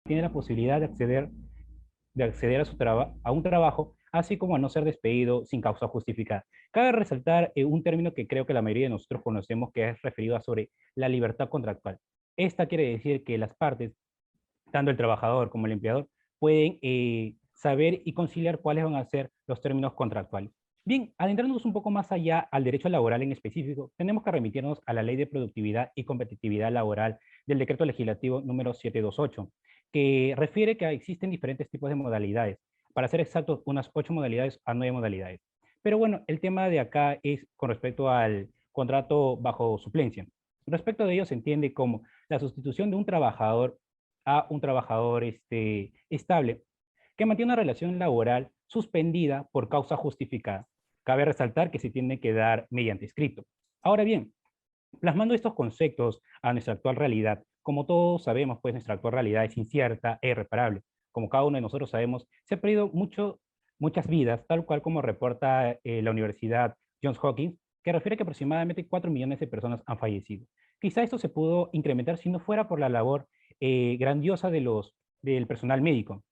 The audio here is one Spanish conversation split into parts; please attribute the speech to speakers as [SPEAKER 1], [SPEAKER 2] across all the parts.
[SPEAKER 1] tiene la posibilidad de acceder a, a un trabajo, así como a no ser despedido sin causa justificada. Cabe resaltar un término que creo que la mayoría de nosotros conocemos, que es referido a sobre la libertad contractual. Esta quiere decir que las partes, tanto el trabajador como el empleador, pueden saber y conciliar cuáles van a ser los términos contractuales. Bien, adentrándonos un poco más allá al derecho laboral en específico, tenemos que remitirnos a la Ley de Productividad y Competitividad Laboral del Decreto Legislativo número 728, que refiere que existen diferentes tipos de modalidades. Para ser exactos, unas 8 modalidades a 9 modalidades. Pero bueno, el tema de acá es con respecto al contrato bajo suplencia. Respecto de ello se entiende como la sustitución de un trabajador a un trabajador estable que mantiene una relación laboral suspendida por causa justificada. Cabe resaltar que se tiene que dar mediante escrito. Ahora bien, plasmando estos conceptos a nuestra actual realidad, como todos sabemos, pues nuestra actual realidad es incierta e irreparable. Como cada uno de nosotros sabemos, se ha perdido muchas vidas, tal cual como reporta la Universidad Johns Hopkins, que refiere que aproximadamente 4 millones de personas han fallecido. Quizá esto se pudo incrementar si no fuera por la labor grandiosa del personal médico.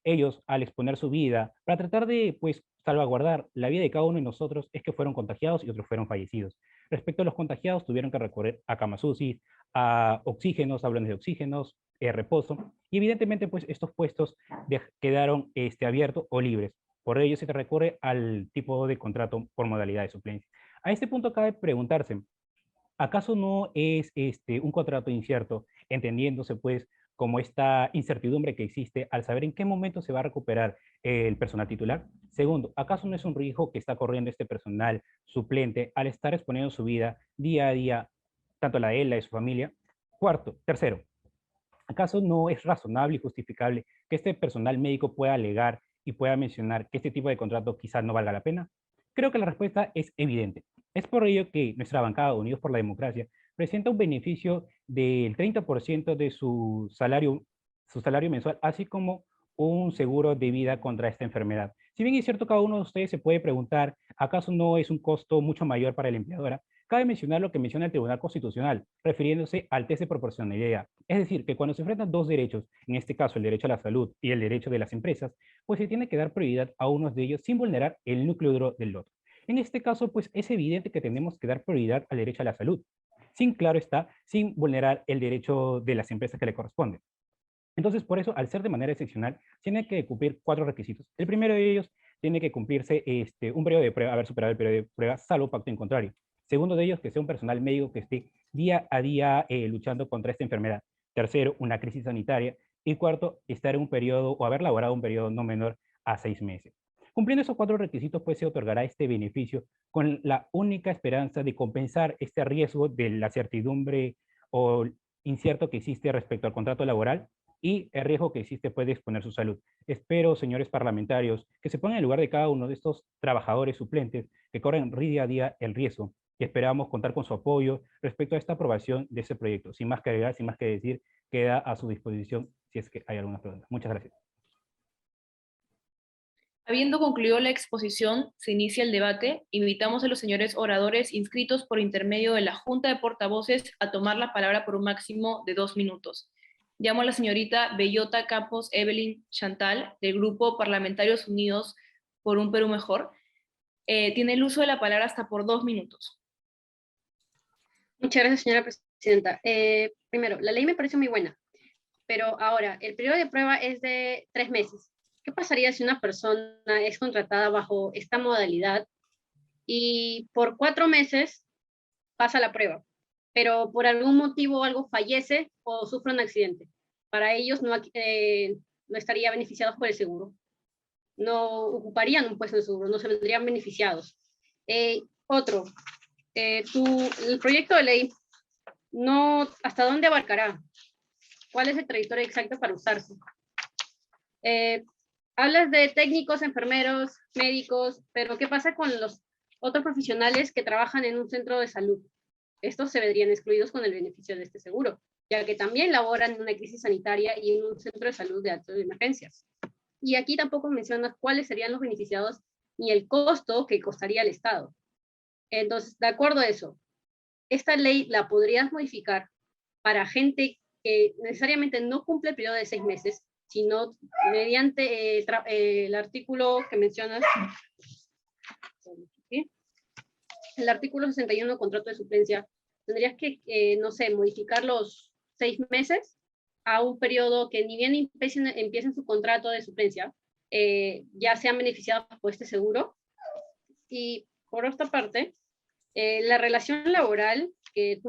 [SPEAKER 1] Ellos, al exponer su vida, para tratar de pues, salvaguardar la vida de cada uno de nosotros, es que fueron contagiados y otros fueron fallecidos. Respecto a los contagiados, tuvieron que recurrir a camas UCI, a oxígenos, hablones de oxígenos, reposo, y evidentemente pues estos puestos quedaron abiertos o libres. Por ello se te recurre al tipo de contrato por modalidad de suplencia. A este punto cabe preguntarse, ¿acaso no es un contrato incierto, entendiéndose pues como esta incertidumbre que existe al saber en qué momento se va a recuperar el personal titular? Segundo, ¿acaso no es un riesgo que está corriendo este personal suplente al estar exponiendo su vida día a día, tanto la de él, la de su familia? Tercero, ¿acaso no es razonable y justificable que este personal médico pueda alegar y pueda mencionar que este tipo de contrato quizás no valga la pena? Creo que la respuesta es evidente. Es por ello que nuestra bancada Unidos por la Democracia presenta un beneficio del 30% de su salario mensual, así como un seguro de vida contra esta enfermedad. Si bien es cierto, cada uno de ustedes se puede preguntar, ¿acaso no es un costo mucho mayor para la empleadora? Cabe mencionar lo que menciona el Tribunal Constitucional, refiriéndose al test de proporcionalidad. Es decir, que cuando se enfrentan dos derechos, en este caso el derecho a la salud y el derecho de las empresas, pues se tiene que dar prioridad a uno de ellos sin vulnerar el núcleo duro del otro. En este caso, pues es evidente que tenemos que dar prioridad al derecho a la salud, sin, claro está, sin vulnerar el derecho de las empresas que le corresponden. Entonces, por eso, al ser de manera excepcional, tiene que cumplir 4 requisitos. El primero de ellos tiene que cumplirse un periodo de prueba, haber superado el periodo de prueba, salvo pacto en contrario. Segundo de ellos, que sea un personal médico que esté día a día luchando contra esta enfermedad. Tercero, una crisis sanitaria. Y cuarto, estar en un periodo o haber laborado un periodo no menor a 6 meses. Cumpliendo esos 4 requisitos, pues se otorgará este beneficio con la única esperanza de compensar este riesgo de la certidumbre o incierto que existe respecto al contrato laboral y el riesgo que existe puede exponer su salud. Espero, señores parlamentarios, que se pongan en lugar de cada uno de estos trabajadores suplentes que corren día a día el riesgo y esperamos contar con su apoyo respecto a esta aprobación de ese proyecto. Sin más que agregar, sin más que decir, queda a su disposición si es que hay alguna pregunta. Muchas gracias.
[SPEAKER 2] Habiendo concluido la exposición, se inicia el debate. Invitamos a los señores oradores inscritos por intermedio de la Junta de Portavoces a tomar la palabra por un máximo de 2 minutos. Llamo a la señorita Bellota Campos Evelyn Chantal, del Grupo Parlamentarios Unidos por un Perú Mejor. Tiene el uso de la palabra hasta por 2 minutos.
[SPEAKER 3] Muchas gracias, señora presidenta. Primero, la ley me parece muy buena, pero ahora, el periodo de prueba es de 3 meses. ¿Qué pasaría si una persona es contratada bajo esta modalidad y por 4 meses pasa la prueba, pero por algún motivo algo fallece o sufre un accidente? Para ellos no estaría beneficiados por el seguro, no ocuparían un puesto de seguro, no se vendrían beneficiados. Otro, el proyecto de ley, no, ¿hasta dónde abarcará? ¿Cuál es el trayectoria exacto para usarse? Hablas de técnicos, enfermeros, médicos, pero ¿qué pasa con los otros profesionales que trabajan en un centro de salud? Estos se verían excluidos con el beneficio de este seguro, ya que también laboran en una crisis sanitaria y en un centro de salud de altas emergencias. Y aquí tampoco mencionas cuáles serían los beneficiados ni el costo que costaría al Estado. Entonces, de acuerdo a eso, esta ley la podrías modificar para gente que necesariamente no cumple el periodo de 6 meses, sino mediante el artículo que mencionas, ¿sí? El artículo 61, contrato de suplencia, tendrías que, no sé, modificar los 6 meses a un periodo que ni bien empiecen su contrato de suplencia, ya sean beneficiados por este seguro. Y por otra parte, la relación laboral, que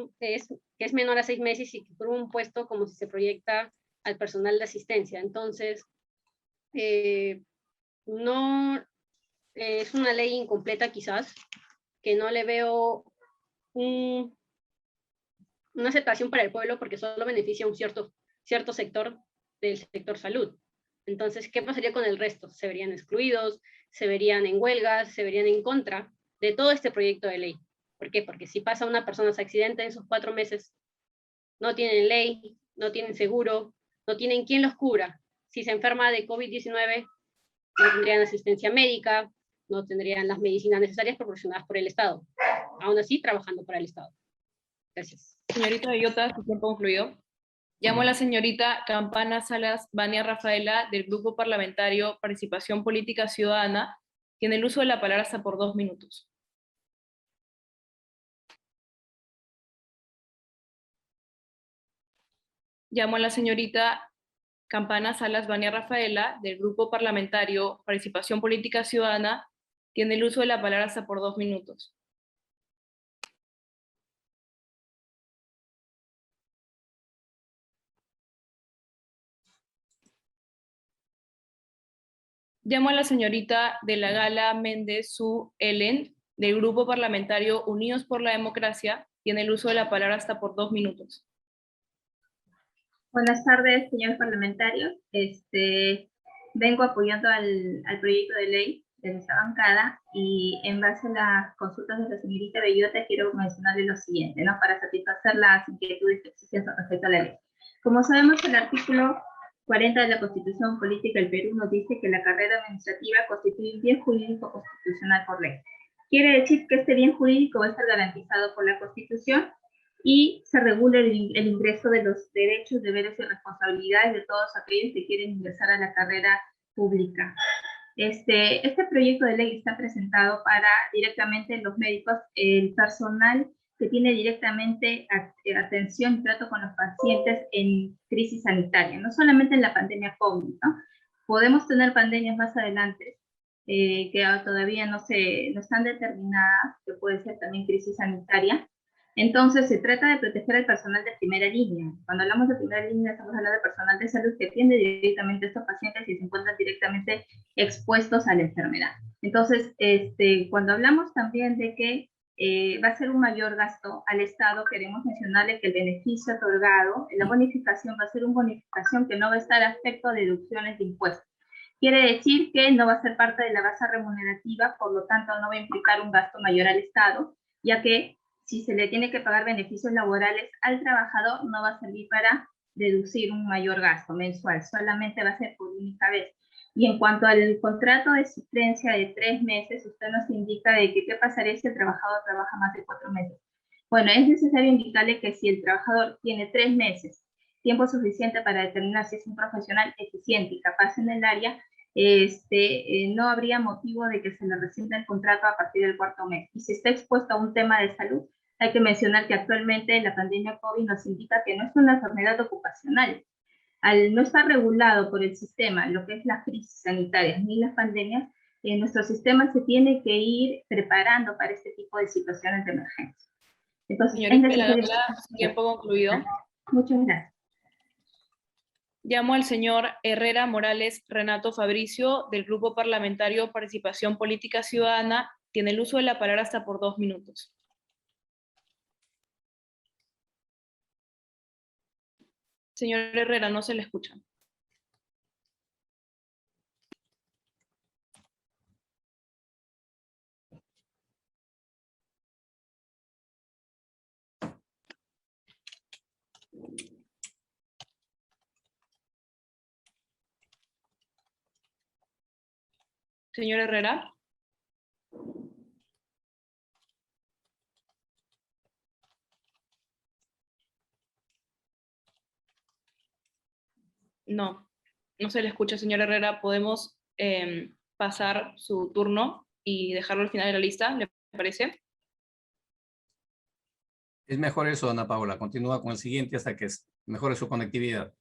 [SPEAKER 3] es menor a 6 meses y que por un puesto como si se proyecta al personal de asistencia. Entonces, no es una ley incompleta quizás, que no le veo una aceptación para el pueblo porque solo beneficia a un cierto sector del sector salud. Entonces, ¿qué pasaría con el resto? Se verían excluidos, se verían en huelgas, se verían en contra de todo este proyecto de ley. ¿Por qué? Porque si pasa una persona se accidenta en esos 4 meses, no tienen ley, no tienen seguro, no tienen quien los cubra. Si se enferma de COVID-19, no tendrían asistencia médica, no tendrían las medicinas necesarias proporcionadas por el Estado. Aún así, trabajando para el Estado. Gracias.
[SPEAKER 2] Señorita Bellota, su tiempo concluido. Llamo a la señorita Campana Salas Vania Rafaela, del Grupo Parlamentario Participación Política Ciudadana. Tiene el uso de la palabra hasta por 2 minutos. Llamo a la señorita Campana Salas Vania Rafaela, del Grupo Parlamentario Participación Política Ciudadana. Tiene el uso de la palabra hasta por 2 minutos. Llamo a la señorita De la Gala Méndez Su Ellen, del Grupo Parlamentario Unidos por la Democracia. Tiene el uso de la palabra hasta por 2 minutos.
[SPEAKER 4] Buenas tardes, señores parlamentarios. Vengo apoyando al proyecto de ley de nuestra bancada y en base a las consultas de la señorita Bellota quiero mencionarle lo siguiente, ¿no? Para satisfacer las inquietudes que existen respecto a la ley. Como sabemos, el artículo 40 de la Constitución Política del Perú nos dice que la carrera administrativa constituye un bien jurídico constitucional por ley. Quiere decir que este bien jurídico va a estar garantizado por la Constitución y se regula el ingreso de los derechos, deberes y responsabilidades de todos aquellos que quieren ingresar a la carrera pública. Este proyecto de ley está presentado para directamente los médicos, el personal que tiene directamente atención y trato con los pacientes en crisis sanitaria, no solamente en la pandemia COVID, ¿no? Podemos tener pandemias más adelante que todavía no están determinadas, que puede ser también crisis sanitaria. Entonces, se trata de proteger al personal de primera línea. Cuando hablamos de primera línea, estamos hablando de personal de salud que atiende directamente a estos pacientes y se encuentran directamente expuestos a la enfermedad. Entonces, cuando hablamos también de que va a ser un mayor gasto al Estado, queremos mencionarle que el beneficio otorgado, la bonificación va a ser una bonificación que no va a estar afecto a deducciones de impuestos. Quiere decir que no va a ser parte de la base remunerativa, por lo tanto no va a implicar un gasto mayor al Estado, ya que si se le tiene que pagar beneficios laborales al trabajador, no va a servir para deducir un mayor gasto mensual, solamente va a ser por única vez. Y en cuanto al contrato de suplencia de 3 meses, usted nos indica de que qué pasaría si el trabajador trabaja más de 4 meses. Bueno, es necesario indicarle que si el trabajador tiene 3 meses, tiempo suficiente para determinar si es un profesional eficiente y capaz en el área, no habría motivo de que se le rescinda el contrato a partir del 4.º mes. Y si está expuesto a un tema de salud, hay que mencionar que actualmente la pandemia COVID nos indica que no es una enfermedad ocupacional. Al no estar regulado por el sistema lo que es las crisis sanitarias ni las pandemias, nuestro sistema se tiene que ir preparando para este tipo de situaciones de emergencia. Entonces,
[SPEAKER 2] señorita De la Gala, tiempo concluido.
[SPEAKER 4] Muchas gracias.
[SPEAKER 2] Llamo al señor Herrera Morales Renato Fabricio, del Grupo Parlamentario Participación Política Ciudadana. Tiene el uso de la palabra hasta por 2 minutos. Señor Herrera, no se le escucha. Señor Herrera. No, no se le escucha, señor Herrera. Podemos pasar su turno y dejarlo al final de la lista, ¿le parece?
[SPEAKER 5] Es mejor eso, Ana Paula. Continúa con el siguiente hasta que mejore su conectividad.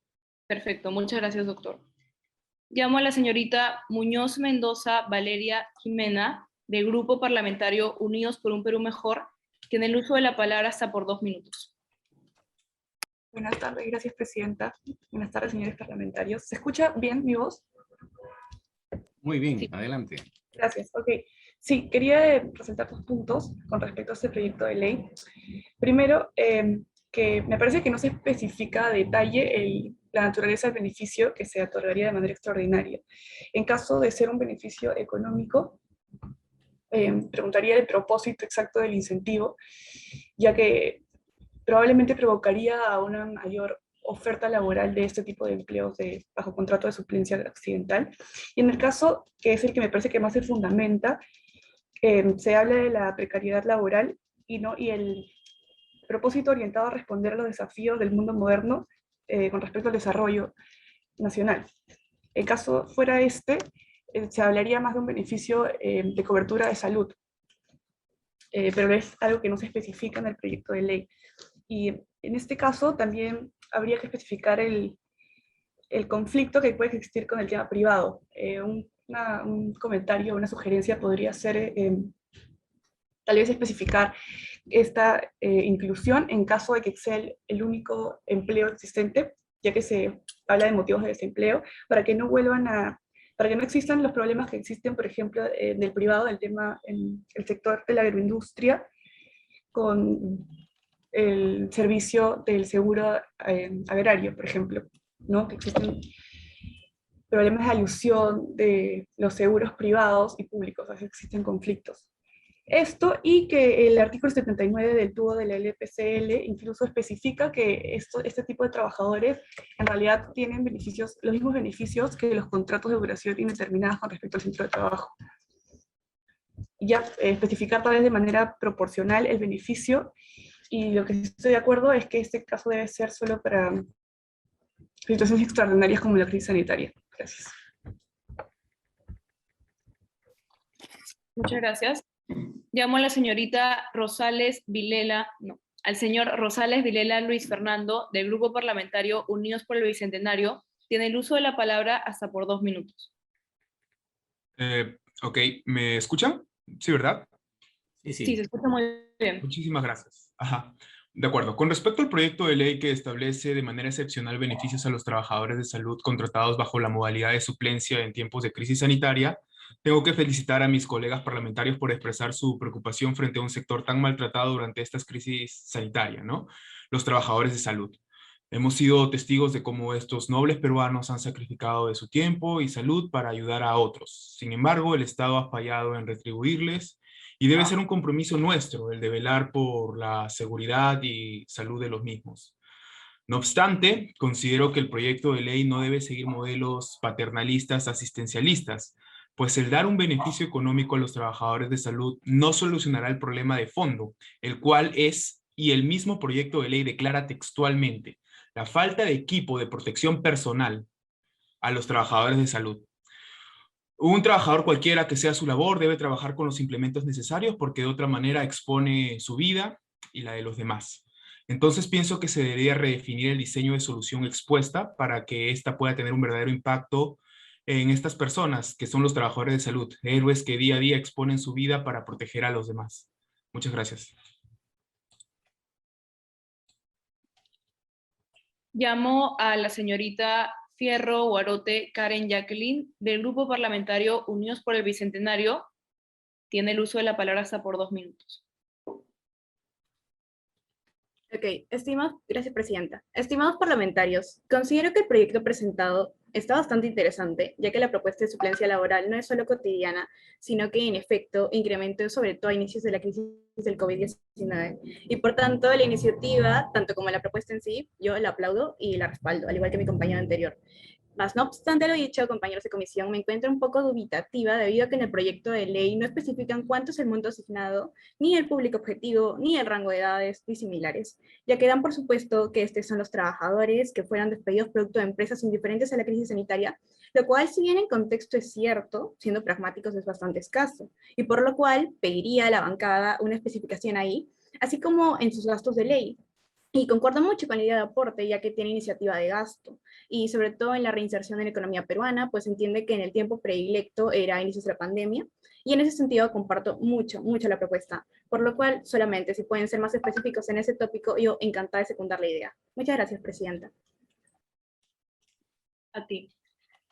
[SPEAKER 2] Perfecto, muchas gracias, doctor. Llamo a la señorita Muñoz Mendoza Valeria Jimena, del Grupo Parlamentario Unidos por un Perú Mejor. Tiene el uso de la palabra hasta por 2 minutos.
[SPEAKER 6] Buenas tardes, gracias, presidenta. Buenas tardes, señores parlamentarios. ¿Se escucha bien mi voz?
[SPEAKER 5] Muy bien,
[SPEAKER 2] Sí.
[SPEAKER 5] adelante.
[SPEAKER 6] Gracias, ok. Sí, quería presentar 2 puntos con respecto a este proyecto de ley. Primero, que me parece que no se especifica a detalle la naturaleza del beneficio que se otorgaría de manera extraordinaria. En caso de ser un beneficio económico, preguntaría el propósito exacto del incentivo, ya que probablemente provocaría a una mayor oferta laboral de este tipo de empleos bajo contrato de suplencia accidental. Y en el caso, que es el que me parece que más se fundamenta, se habla de la precariedad laboral y el propósito orientado a responder a los desafíos del mundo moderno con respecto al desarrollo nacional. En caso fuera se hablaría más de un beneficio de cobertura de salud, pero es algo que no se especifica en el proyecto de ley. Y en este caso también habría que especificar el conflicto que puede existir con el tema privado. Un comentario, una sugerencia podría ser tal vez especificar esta inclusión en caso de que sea el único empleo existente, ya que se habla de motivos de desempleo, para que no existan los problemas que existen, por ejemplo, en el privado, del tema en el sector de la agroindustria, con el servicio del seguro agrario, por ejemplo, ¿no? Que existen problemas de alusión de los seguros privados y públicos, así existen conflictos. Esto, y que el artículo 79 del TUO de la LPCL incluso especifica que este tipo de trabajadores en realidad tienen los mismos beneficios que los contratos de duración indeterminada con respecto al centro de trabajo. Ya especificar tal vez de manera proporcional el beneficio, y lo que estoy de acuerdo es que este caso debe ser solo para situaciones extraordinarias como la crisis sanitaria. Gracias.
[SPEAKER 2] Muchas gracias. Llamo a la señorita Rosales Vilela, no, al señor Rosales Vilela Luis Fernando, del Grupo Parlamentario Unidos por el Bicentenario. Tiene el uso de la palabra hasta por 2 minutos.
[SPEAKER 7] Ok, ¿me escuchan? Sí, ¿verdad?
[SPEAKER 5] Sí,
[SPEAKER 2] Sí,
[SPEAKER 5] sí.
[SPEAKER 2] se escucha muy bien.
[SPEAKER 7] Muchísimas gracias. Ajá. De acuerdo. Con respecto al proyecto de ley que establece de manera excepcional beneficios a los trabajadores de salud contratados bajo la modalidad de suplencia en tiempos de crisis sanitaria, tengo que felicitar a mis colegas parlamentarios por expresar su preocupación frente a un sector tan maltratado durante estas crisis sanitarias, ¿no? Los trabajadores de salud. Hemos sido testigos de cómo estos nobles peruanos han sacrificado de su tiempo y salud para ayudar a otros. Sin embargo, el Estado ha fallado en retribuirles y debe ser un compromiso nuestro el de velar por la seguridad y salud de los mismos. No obstante, considero que el proyecto de ley no debe seguir modelos paternalistas asistencialistas, pues el dar un beneficio económico a los trabajadores de salud no solucionará el problema de fondo, el cual es, y el mismo proyecto de ley declara textualmente, la falta de equipo de protección personal a los trabajadores de salud. Un trabajador cualquiera que sea su labor debe trabajar con los implementos necesarios porque de otra manera expone su vida y la de los demás. Entonces pienso que se debería redefinir el diseño de solución expuesta para que ésta pueda tener un verdadero impacto en estas personas que son los trabajadores de salud, héroes que día a día exponen su vida para proteger a los demás. Muchas gracias.
[SPEAKER 2] Llamo a la señorita Fierro Guarote Karen Jacqueline, del Grupo Parlamentario Unidos por el Bicentenario. Tiene el uso de la palabra hasta por 2 minutos.
[SPEAKER 8] Ok, gracias, presidenta. Estimados parlamentarios, considero que el proyecto presentado está bastante interesante, ya que la propuesta de suplencia laboral no es solo cotidiana, sino que en efecto incrementó sobre todo a inicios de la crisis del COVID-19. Y por tanto, la iniciativa, tanto como la propuesta en sí, yo la aplaudo y la respaldo, al igual que mi compañero anterior. Mas no obstante lo dicho, compañeros de comisión, me encuentro un poco dubitativa debido a que en el proyecto de ley no especifican cuánto es el monto asignado, ni el público objetivo, ni el rango de edades, ni similares, ya que dan por supuesto que estos son los trabajadores que fueron despedidos producto de empresas indiferentes a la crisis sanitaria, lo cual si bien en contexto es cierto, siendo pragmáticos es bastante escaso, y por lo cual pediría a la bancada una especificación ahí, así como en sus gastos de ley. Y concuerdo mucho con la idea de aporte, ya que tiene iniciativa de gasto, y sobre todo en la reinserción en la economía peruana, pues entiende que en el tiempo predilecto era inicios de la pandemia, y en ese sentido comparto mucho, mucho la propuesta, por lo cual solamente si pueden ser más específicos en ese tópico, yo encantada de secundar la idea. Muchas gracias, Presidenta.
[SPEAKER 2] A ti.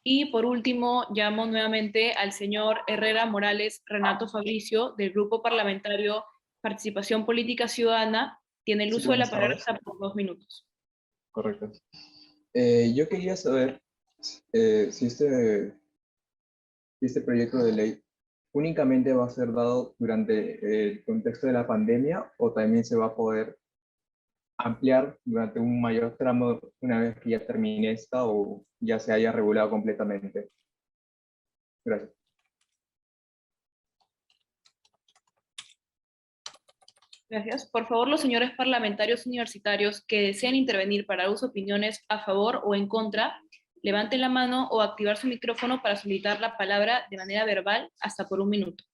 [SPEAKER 2] Y por último, llamo nuevamente al señor Herrera Morales Renato Fabricio, del Grupo Parlamentario Participación Política Ciudadana. Tiene el
[SPEAKER 9] Sí,
[SPEAKER 2] uso de la
[SPEAKER 9] buenas
[SPEAKER 2] palabra
[SPEAKER 9] tardes.
[SPEAKER 2] hasta por 2 minutos.
[SPEAKER 9] Correcto. Yo quería saber si este proyecto de ley únicamente va a ser dado durante el contexto de la pandemia o también se va a poder ampliar durante un mayor tramo una vez que ya termine esta o ya se haya regulado completamente. Gracias.
[SPEAKER 2] Gracias. Por favor, los señores parlamentarios universitarios que deseen intervenir para dar sus opiniones a favor o en contra, levanten la mano o activar su micrófono para solicitar la palabra de manera verbal hasta por 1 minuto.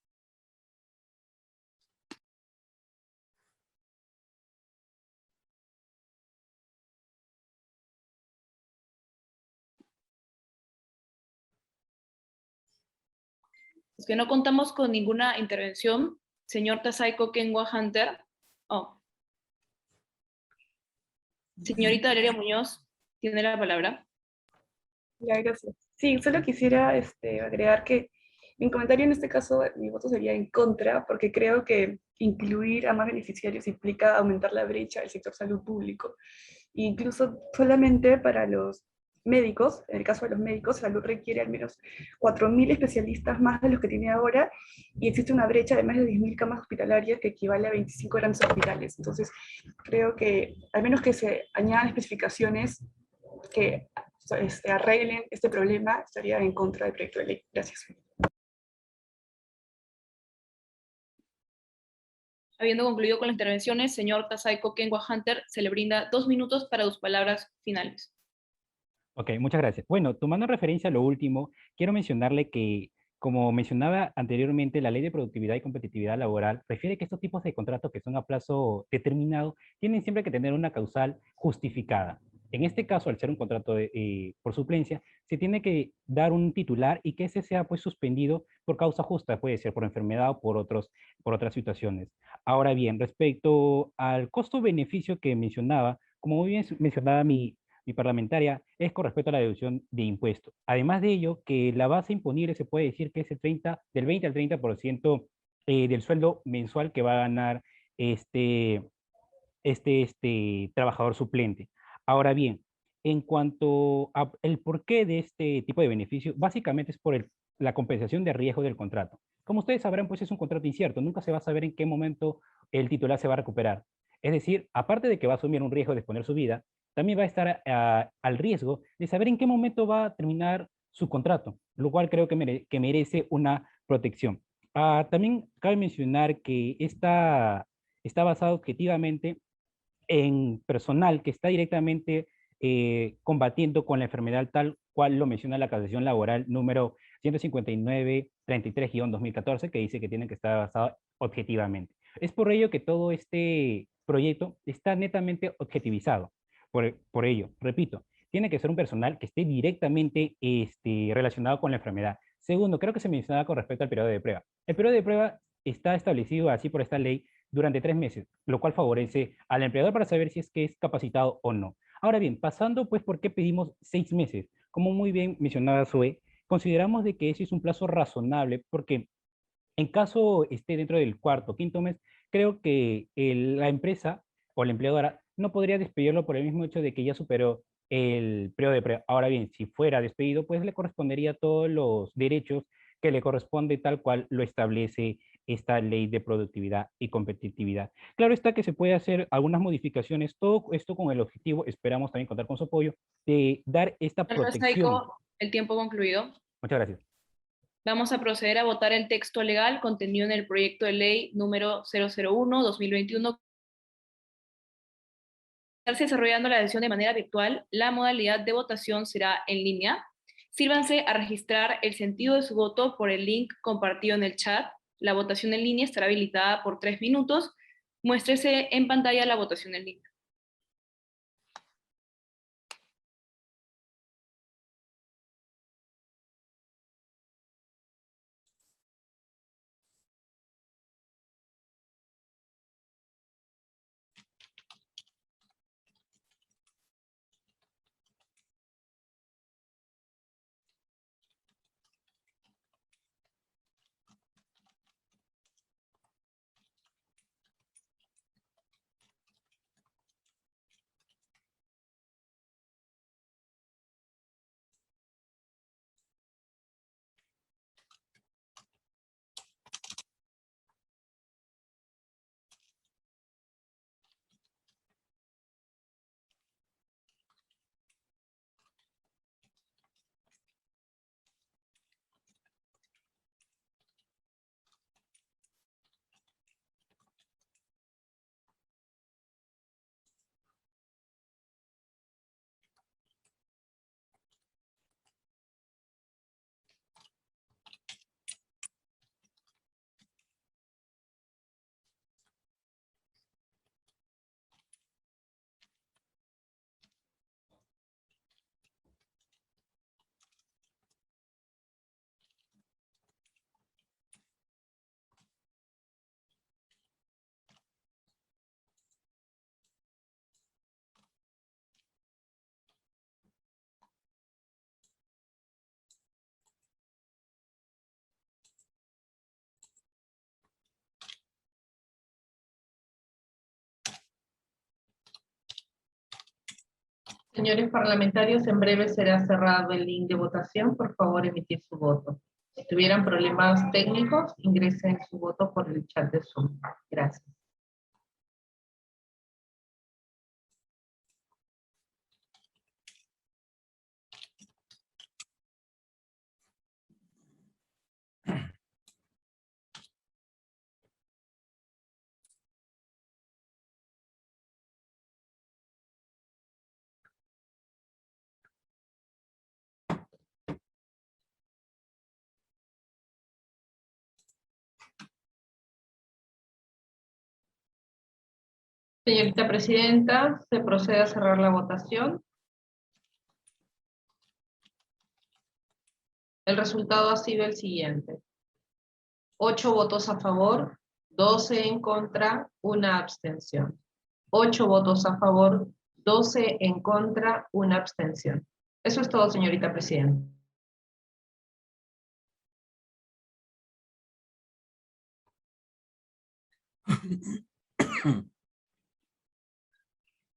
[SPEAKER 2] Es que no contamos con ninguna intervención. Señor Tasaico Kenwa Hunter. Oh. Señorita Valeria Muñoz, tiene la palabra.
[SPEAKER 6] Ya, gracias. Sí, solo quisiera agregar que mi comentario en este caso, mi voto sería en contra, porque creo que incluir a más beneficiarios implica aumentar la brecha del sector salud público. E incluso solamente para los médicos, en el caso de los médicos, salud requiere al menos 4.000 especialistas más de los que tiene ahora, y existe una brecha de más de 10.000 camas hospitalarias que equivale a 25 grandes hospitales. Entonces, creo que, al menos que se añadan especificaciones que arreglen este problema, estaría en contra del proyecto de ley. Gracias.
[SPEAKER 2] Habiendo concluido con las intervenciones, señor Tasaico Kenwa Hunter, se le brinda 2 minutos para sus palabras finales.
[SPEAKER 1] Ok, muchas gracias. Bueno, tomando referencia a lo último, quiero mencionarle que, como mencionaba anteriormente, la Ley de Productividad y Competitividad Laboral refiere que estos tipos de contratos que son a plazo determinado tienen siempre que tener una causal justificada. En este caso, al ser un contrato por suplencia, se tiene que dar un titular y que ese sea pues suspendido por causa justa, puede ser por enfermedad o por otras situaciones. Ahora bien, respecto al costo-beneficio que mencionaba, como muy bien mencionaba mi parlamentaria, es con respecto a la deducción de impuestos. Además de ello, que la base imponible se puede decir que es del 20 al 30% del sueldo mensual que va a ganar este, trabajador suplente. Ahora bien, en cuanto al porqué de este tipo de beneficio, básicamente es por la compensación de riesgo del contrato. Como ustedes sabrán, pues es un contrato incierto, nunca se va a saber en qué momento el titular se va a recuperar. Es decir, aparte de que va a asumir un riesgo de exponer su vida, también va a estar al riesgo de saber en qué momento va a terminar su contrato, lo cual creo que merece una protección. También cabe mencionar que está basado objetivamente en personal que está directamente combatiendo con la enfermedad tal cual lo menciona la Constitución Laboral número 159-33-2014, que dice que tiene que estar basado objetivamente. Es por ello que todo este proyecto está netamente objetivizado. Por ello, repito, tiene que ser un personal que esté directamente relacionado con la enfermedad. Segundo, creo que se mencionaba con respecto al periodo de prueba. El periodo de prueba está establecido así por esta ley durante 3 meses, lo cual favorece al empleador para saber si es que es capacitado o no. Ahora bien, pasando pues por qué pedimos 6 meses. Como muy bien mencionaba Zoe, consideramos de que ese es un plazo razonable porque en caso esté dentro del cuarto o quinto mes, creo que la empresa o la empleadora no podría despedirlo por el mismo hecho de que ya superó el periodo de prueba. Ahora bien, si fuera despedido, pues le correspondería todos los derechos que le corresponde tal cual lo establece esta ley de productividad y competitividad. Claro está que se puede hacer algunas modificaciones, todo esto con el objetivo, esperamos también contar con su apoyo, de dar esta
[SPEAKER 2] Señor
[SPEAKER 1] protección.
[SPEAKER 2] Saico, el tiempo concluido.
[SPEAKER 1] Muchas gracias. Vamos
[SPEAKER 2] a proceder a votar el texto legal contenido en el proyecto de ley número 001-2021. Estarse desarrollando la sesión de manera virtual, la modalidad de votación será en línea. Sírvanse a registrar el sentido de su voto por el link compartido en el chat. La votación en línea estará habilitada por 3 minutos. Muéstrese en pantalla la votación en línea.
[SPEAKER 10] Señores parlamentarios, en breve será cerrado el link de votación. Por favor, emitir su voto. Si tuvieran problemas técnicos, ingresen su voto por el chat de Zoom. Gracias. Señorita Presidenta, se procede a cerrar la votación. El resultado ha sido el siguiente. 8 votos a favor, 12 en contra, 1 abstención. 8 votos a favor, 12 en contra, 1 abstención. Eso es todo, señorita Presidenta.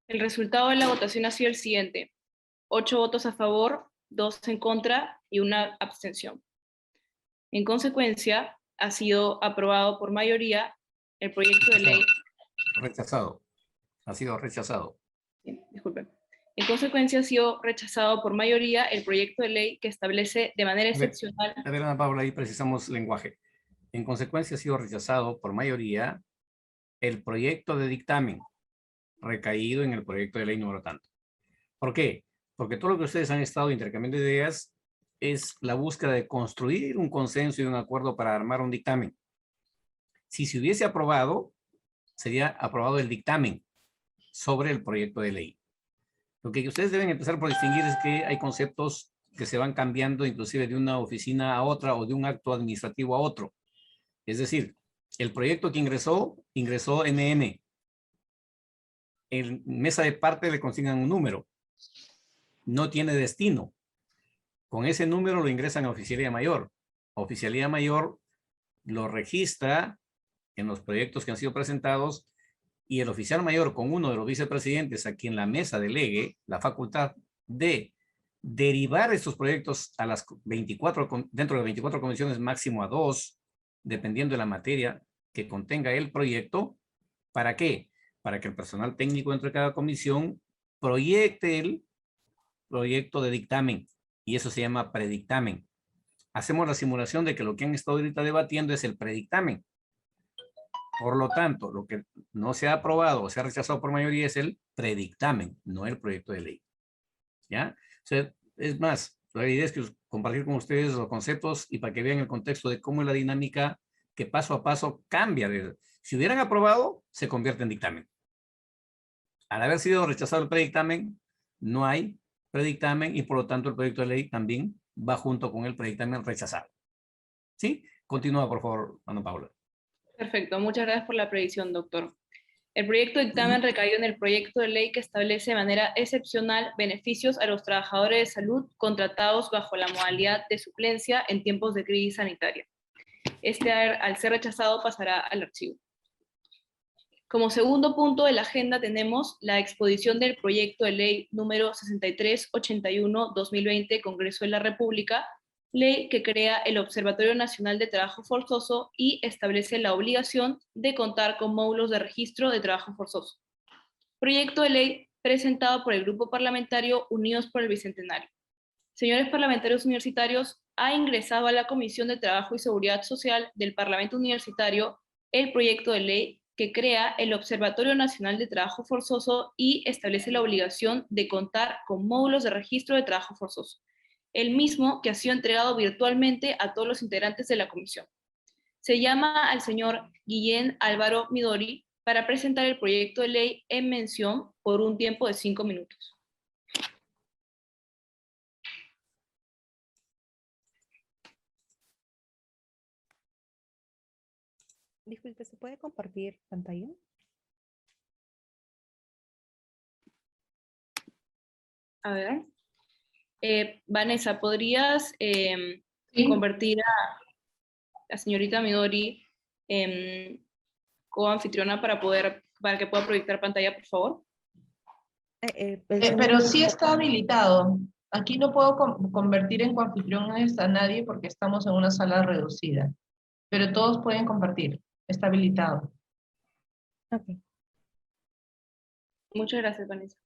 [SPEAKER 2] El resultado de la votación ha sido el siguiente. 8 votos a favor, 2 en contra y 1 abstención. En consecuencia, ha sido aprobado por mayoría el proyecto de ley.
[SPEAKER 5] Rechazado. Ha sido rechazado.
[SPEAKER 2] Disculpen. En consecuencia, ha sido rechazado por mayoría el proyecto de ley que establece de manera excepcional.
[SPEAKER 5] A ver, Ana Paula, ahí precisamos lenguaje. En consecuencia, ha sido rechazado por mayoría el proyecto de dictamen recaído en el proyecto de ley número tanto. ¿Por qué? Porque todo lo que ustedes han estado intercambiando de ideas es la búsqueda de construir un consenso y un acuerdo para armar un dictamen. Si se hubiese aprobado, sería aprobado el dictamen sobre el proyecto de ley. Lo que ustedes deben empezar por distinguir es que hay conceptos que se van cambiando inclusive de una oficina a otra o de un acto administrativo a otro. Es decir, el proyecto que ingresó NN. En mesa de parte le consignan un número. No tiene destino. Con ese número lo ingresan a Oficialía Mayor. Oficialía Mayor lo registra en los proyectos que han sido presentados y el oficial mayor con uno de los vicepresidentes a quien la mesa delegue la facultad de derivar estos proyectos a las 24, dentro de 24 comisiones máximo a 2 dependiendo de la materia que contenga el proyecto. ¿Para qué? Para que el personal técnico dentro de cada comisión proyecte el proyecto de dictamen, y eso se llama predictamen. Hacemos la simulación de que lo que han estado ahorita debatiendo es el predictamen. Por lo tanto, lo que no se ha aprobado o se ha rechazado por mayoría es el predictamen, no el proyecto de ley. ¿Ya? O sea, es más, la idea es que compartir con ustedes los conceptos y para que vean el contexto de cómo es la dinámica que paso a paso cambia. Si hubieran aprobado, se convierte en dictamen. Al haber sido rechazado el predictamen, no hay predictamen y por lo tanto el proyecto de ley también va junto con el predictamen rechazado. ¿Sí? Continúa, por favor, Ana Paula.
[SPEAKER 2] Perfecto, muchas gracias por la precisión, doctor. El proyecto de dictamen recaído en el proyecto de ley que establece de manera excepcional beneficios a los trabajadores de salud contratados bajo la modalidad de suplencia en tiempos de crisis sanitaria. Este, al ser rechazado, pasará al archivo. Como segundo punto de la agenda tenemos la exposición del proyecto de ley número 6381-2020, Congreso de la República, ley que crea el Observatorio Nacional de Trabajo Forzoso y establece la obligación de contar con módulos de registro de trabajo forzoso. Proyecto de ley presentado por el Grupo Parlamentario Unidos por el Bicentenario. Señores parlamentarios universitarios, ha ingresado a la Comisión de Trabajo y Seguridad Social del Parlamento Universitario el proyecto de ley que crea el Observatorio Nacional de Trabajo Forzoso y establece la obligación de contar con módulos de registro de trabajo forzoso, el mismo que ha sido entregado virtualmente a todos los integrantes de la comisión. Se llama al señor Guillén Álvaro Midori para presentar el proyecto de ley en mención por un tiempo de 5 minutos.
[SPEAKER 11] Disculpe, ¿se puede compartir pantalla?
[SPEAKER 2] A ver. Vanessa, ¿podrías
[SPEAKER 10] Sí.
[SPEAKER 2] convertir a la señorita Midori como anfitriona para que pueda proyectar pantalla, por favor?
[SPEAKER 10] Pero sí está habilitado. Aquí no puedo convertir en coanfitrión a nadie porque estamos en una sala reducida. Pero todos pueden compartir. Está habilitado.
[SPEAKER 11] Ok.
[SPEAKER 2] Muchas gracias, Vanessa.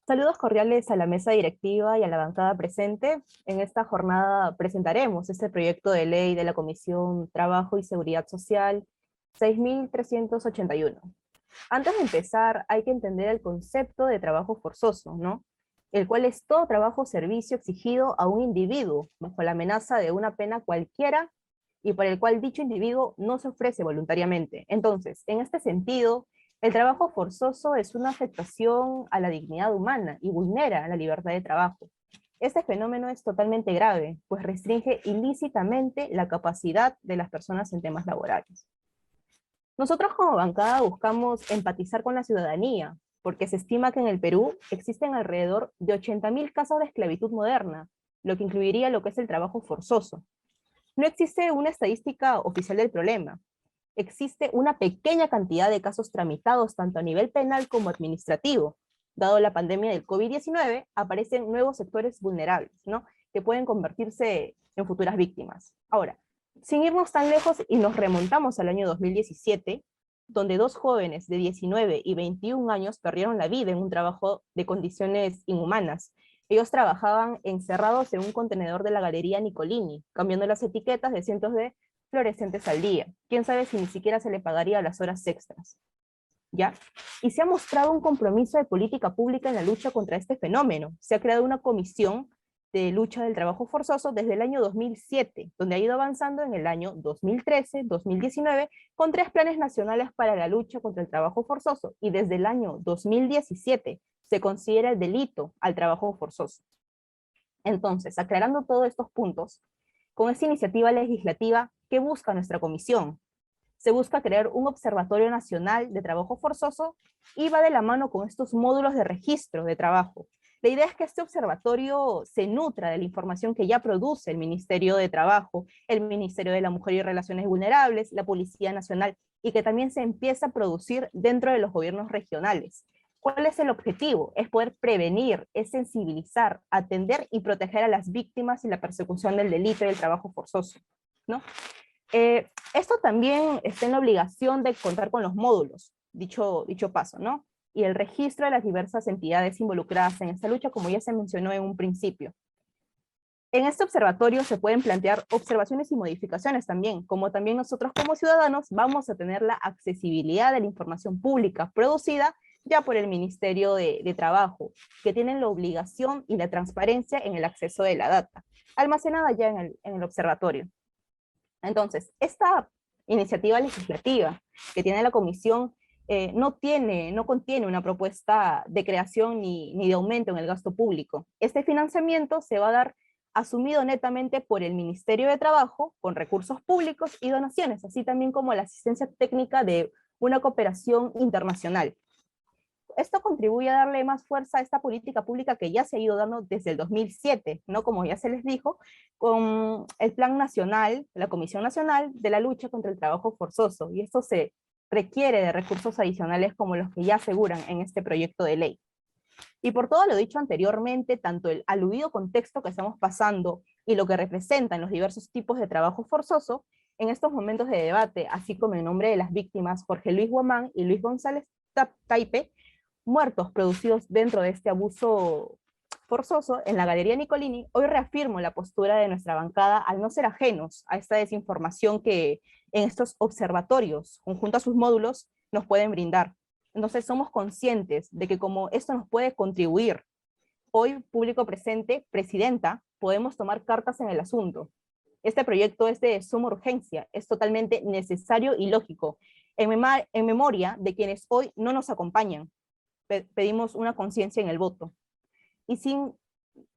[SPEAKER 11] Saludos cordiales a la mesa directiva y a la bancada presente. En esta jornada presentaremos este proyecto de ley de la Comisión Trabajo y Seguridad Social 6381. Antes de empezar, hay que entender el concepto de trabajo forzoso, ¿no? El cual es todo trabajo o servicio exigido a un individuo bajo la amenaza de una pena cualquiera y para el cual dicho individuo no se ofrece voluntariamente. Entonces, en este sentido, el trabajo forzoso es una afectación a la dignidad humana y vulnera la libertad de trabajo. Este fenómeno es totalmente grave, pues restringe ilícitamente la capacidad de las personas en temas laborales. Nosotros como bancada buscamos empatizar con la ciudadanía, porque se estima que en el Perú existen alrededor de 80.000 casos de esclavitud moderna, lo que incluiría lo que es el trabajo forzoso. No existe una estadística oficial del problema. Existe una pequeña cantidad de casos tramitados tanto a nivel penal como administrativo. Dado la pandemia del COVID-19, aparecen nuevos sectores vulnerables, ¿no? Que pueden convertirse en futuras víctimas. Ahora, sin irnos tan lejos y nos remontamos al año 2017, donde 2 jóvenes de 19 y 21 años perdieron la vida en un trabajo de condiciones inhumanas. Ellos trabajaban encerrados en un contenedor de la Galería Nicolini, cambiando las etiquetas de cientos de fluorescentes al día. Quién sabe si ni siquiera se le pagaría las horas extras. ¿Ya? Y se ha mostrado un compromiso de política pública en la lucha contra este fenómeno. Se ha creado una comisión de lucha del trabajo forzoso desde el año 2007, donde ha ido avanzando en el año 2013, 2019, con 3 planes nacionales para la lucha contra el trabajo forzoso, y desde el año 2017 se considera el delito al trabajo forzoso. Entonces, aclarando todos estos puntos, con esta iniciativa legislativa, ¿qué busca nuestra comisión? Se busca crear un observatorio nacional de trabajo forzoso y va de la mano con estos módulos de registro de trabajo. La idea es que este observatorio se nutra de la información que ya produce el Ministerio de Trabajo, el Ministerio de la Mujer y Relaciones Vulnerables, la Policía Nacional, y que también se empieza a producir dentro de los gobiernos regionales. ¿Cuál es el objetivo? Es poder prevenir, es sensibilizar, atender y proteger a las víctimas y la persecución del delito y del trabajo forzoso, ¿no? Esto también está en la obligación de contar con los módulos, dicho paso, ¿no? Y el registro de las diversas entidades involucradas en esta lucha, como ya se mencionó en un principio. En este observatorio se pueden plantear observaciones y modificaciones también, como también nosotros como ciudadanos vamos a tener la accesibilidad de la información pública producida ya por el Ministerio de Trabajo, que tienen la obligación y la transparencia en el acceso de la data, almacenada ya en el observatorio. Entonces, esta iniciativa legislativa que tiene la Comisión no contiene una propuesta de creación ni de aumento en el gasto público. Este financiamiento se va a dar asumido netamente por el Ministerio de Trabajo, con recursos públicos y donaciones, así también como la asistencia técnica de una cooperación internacional. Esto contribuye a darle más fuerza a esta política pública que ya se ha ido dando desde el 2007, ¿no? Como ya se les dijo, con el Plan Nacional, la Comisión Nacional de la Lucha contra el Trabajo Forzoso, y esto se requiere de recursos adicionales como los que ya aseguran en este proyecto de ley. Y por todo lo dicho anteriormente, tanto el aludido contexto que estamos pasando y lo que representan los diversos tipos de trabajo forzoso, en estos momentos de debate, así como en nombre de las víctimas Jorge Luis Guamán y Luis González Taipe, muertos producidos dentro de este abuso forzoso en la Galería Nicolini, hoy reafirmo la postura de nuestra bancada al no ser ajenos a esta desinformación que en estos observatorios, junto a sus módulos, nos pueden brindar. Entonces somos conscientes de que como esto nos puede contribuir, hoy, público presente, presidenta, podemos tomar cartas en el asunto. Este proyecto es de suma urgencia, es totalmente necesario y lógico, en memoria de quienes hoy no nos acompañan. Pedimos una conciencia en el voto. Y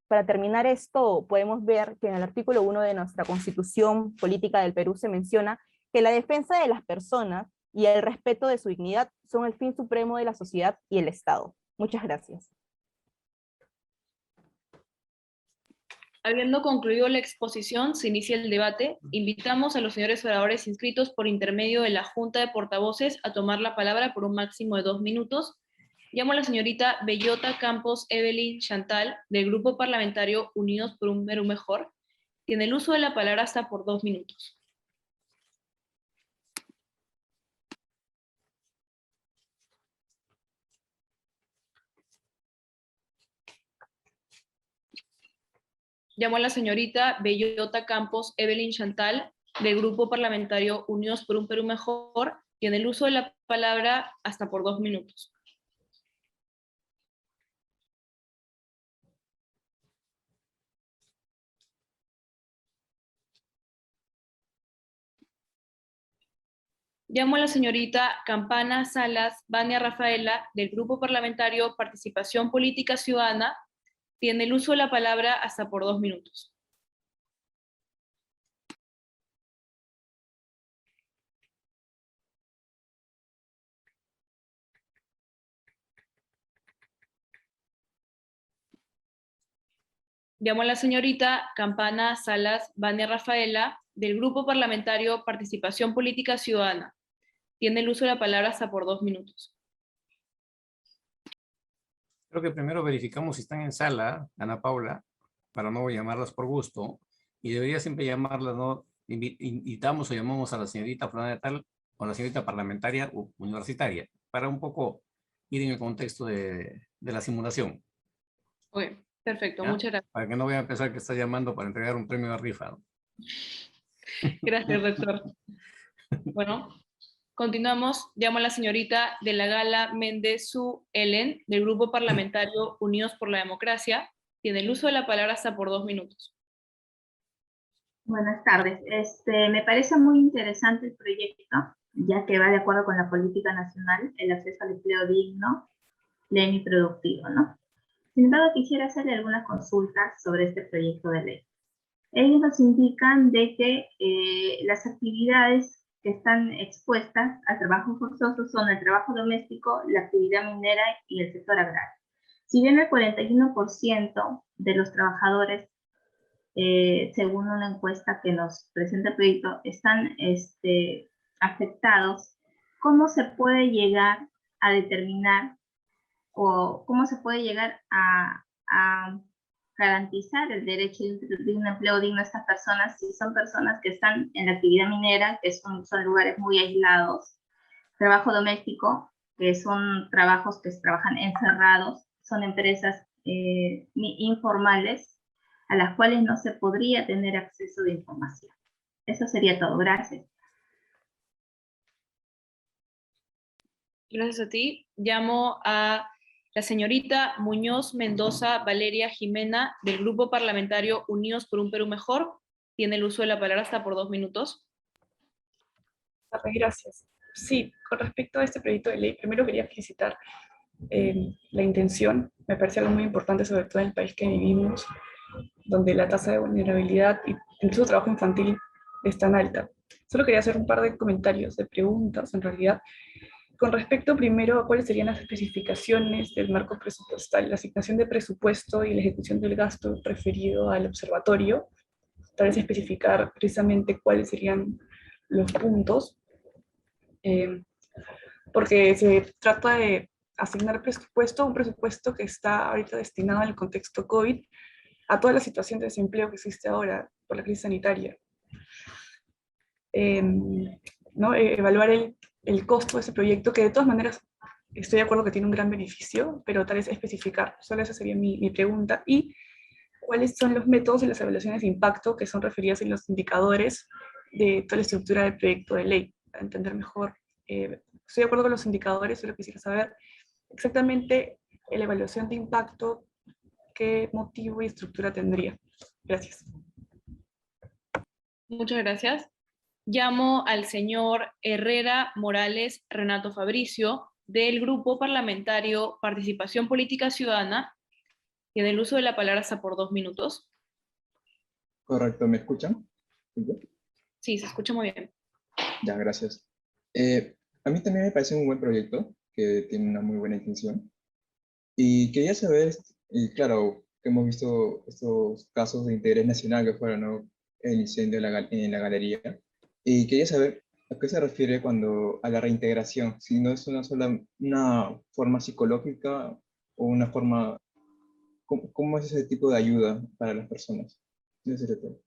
[SPEAKER 11] para terminar esto, podemos ver que en el artículo 1 de nuestra Constitución Política del Perú se menciona que la defensa de las personas y el respeto de su dignidad son el fin supremo de la sociedad y el Estado. Muchas gracias.
[SPEAKER 2] Habiendo concluido la exposición, se inicia el debate. Invitamos a los señores oradores inscritos por intermedio de la Junta de Portavoces a tomar la palabra por un máximo de 2 minutos. Llamo a la señorita Bellota Campos Evelyn Chantal, del Grupo Parlamentario Unidos por un Perú Mejor. Tiene el uso de la palabra hasta por 2 minutos. Llamo a la señorita Bellota Campos Evelyn Chantal, del Grupo Parlamentario Unidos por un Perú Mejor. Tiene el uso de la palabra hasta por 2 minutos. Llamo a la señorita Campana Salas Vania Rafaela, del Grupo Parlamentario Participación Política Ciudadana. Tiene el uso de la palabra hasta por 2 minutos. Llamo a la señorita Campana Salas Vania Rafaela, del Grupo Parlamentario Participación Política Ciudadana. Tiene el uso de la palabra hasta por 2 minutos.
[SPEAKER 5] Creo que primero verificamos si están en sala, Ana Paula, para no llamarlas por gusto, y debería siempre llamarlas, ¿no? Invitamos o llamamos a la señorita fulana de tal o a la señorita parlamentaria universitaria, para un poco ir en el contexto de la simulación.
[SPEAKER 2] Ok, perfecto,
[SPEAKER 5] ¿Ya?
[SPEAKER 2] muchas gracias.
[SPEAKER 5] Para que no vayan a pensar que está llamando para entregar un premio de rifa, ¿no?
[SPEAKER 2] Gracias, rector. Bueno, continuamos. Llamo a la señorita de la Gala Méndez Su Ellen, del Grupo Parlamentario Unidos por la Democracia. Tiene el uso de la palabra hasta por 2 minutos.
[SPEAKER 4] Buenas tardes. Me parece muy interesante el proyecto, ya que va de acuerdo con la política nacional, el acceso al empleo digno, pleno y productivo, ¿no? Sin embargo, quisiera hacerle algunas consultas sobre este proyecto de ley. Ellos nos indican de que las actividades que están expuestas al trabajo forzoso son el trabajo doméstico, la actividad minera y el sector agrario. Si bien el 41% de los trabajadores, según una encuesta que nos presenta el proyecto, están afectados, ¿cómo se puede llegar a determinar o cómo se puede llegar a garantizar el derecho de un empleo digno a estas personas si son personas que están en la actividad minera, que son lugares muy aislados, trabajo doméstico, que son trabajos que se trabajan encerrados, son empresas informales a las cuales no se podría tener acceso de información. Eso sería todo. Gracias.
[SPEAKER 2] Gracias a ti. Llamo a la señorita Muñoz Mendoza Valeria Jimena, del Grupo Parlamentario Unidos por un Perú Mejor. Tiene el uso de la palabra hasta por 2 minutos.
[SPEAKER 6] Gracias. Sí, con respecto a este proyecto de ley, primero quería felicitar la intención. Me parece algo muy importante, sobre todo en el país que vivimos, donde la tasa de vulnerabilidad y incluso trabajo infantil es tan alta. Solo quería hacer un par de comentarios, de preguntas, en realidad. Con respecto primero a cuáles serían las especificaciones del marco presupuestal, la asignación de presupuesto y la ejecución del gasto referido al observatorio, tal vez especificar precisamente cuáles serían los puntos, porque se trata de asignar presupuesto, un presupuesto que está ahorita destinado al contexto COVID, a toda la situación de desempleo que existe ahora por la crisis sanitaria. ¿No? Evaluar el costo de ese proyecto, que de todas maneras estoy de acuerdo que tiene un gran beneficio, pero tal vez especificar, solo esa sería mi pregunta, y cuáles son los métodos de las evaluaciones de impacto que son referidas en los indicadores de toda la estructura del proyecto de ley, para entender mejor. Estoy de acuerdo con los indicadores, solo quisiera saber exactamente la evaluación de impacto, qué motivo y estructura tendría. Gracias.
[SPEAKER 2] Muchas gracias. Llamo al señor Herrera Morales Renato Fabricio, del Grupo Parlamentario Participación Política Ciudadana, y en el uso de la palabra hasta por 2 minutos.
[SPEAKER 9] Correcto, ¿me escuchan?
[SPEAKER 2] Sí, se escucha muy bien.
[SPEAKER 9] Ya, gracias. A mí también me parece un buen proyecto, que tiene una muy buena intención. Y quería saber, y claro, que hemos visto estos casos de interés nacional que fueron, ¿no? El incendio en la galería. Y quería saber a qué se refiere cuando a la reintegración, si no es una forma psicológica o una forma, ¿cómo es ese tipo de ayuda para las personas? Eso sería todo.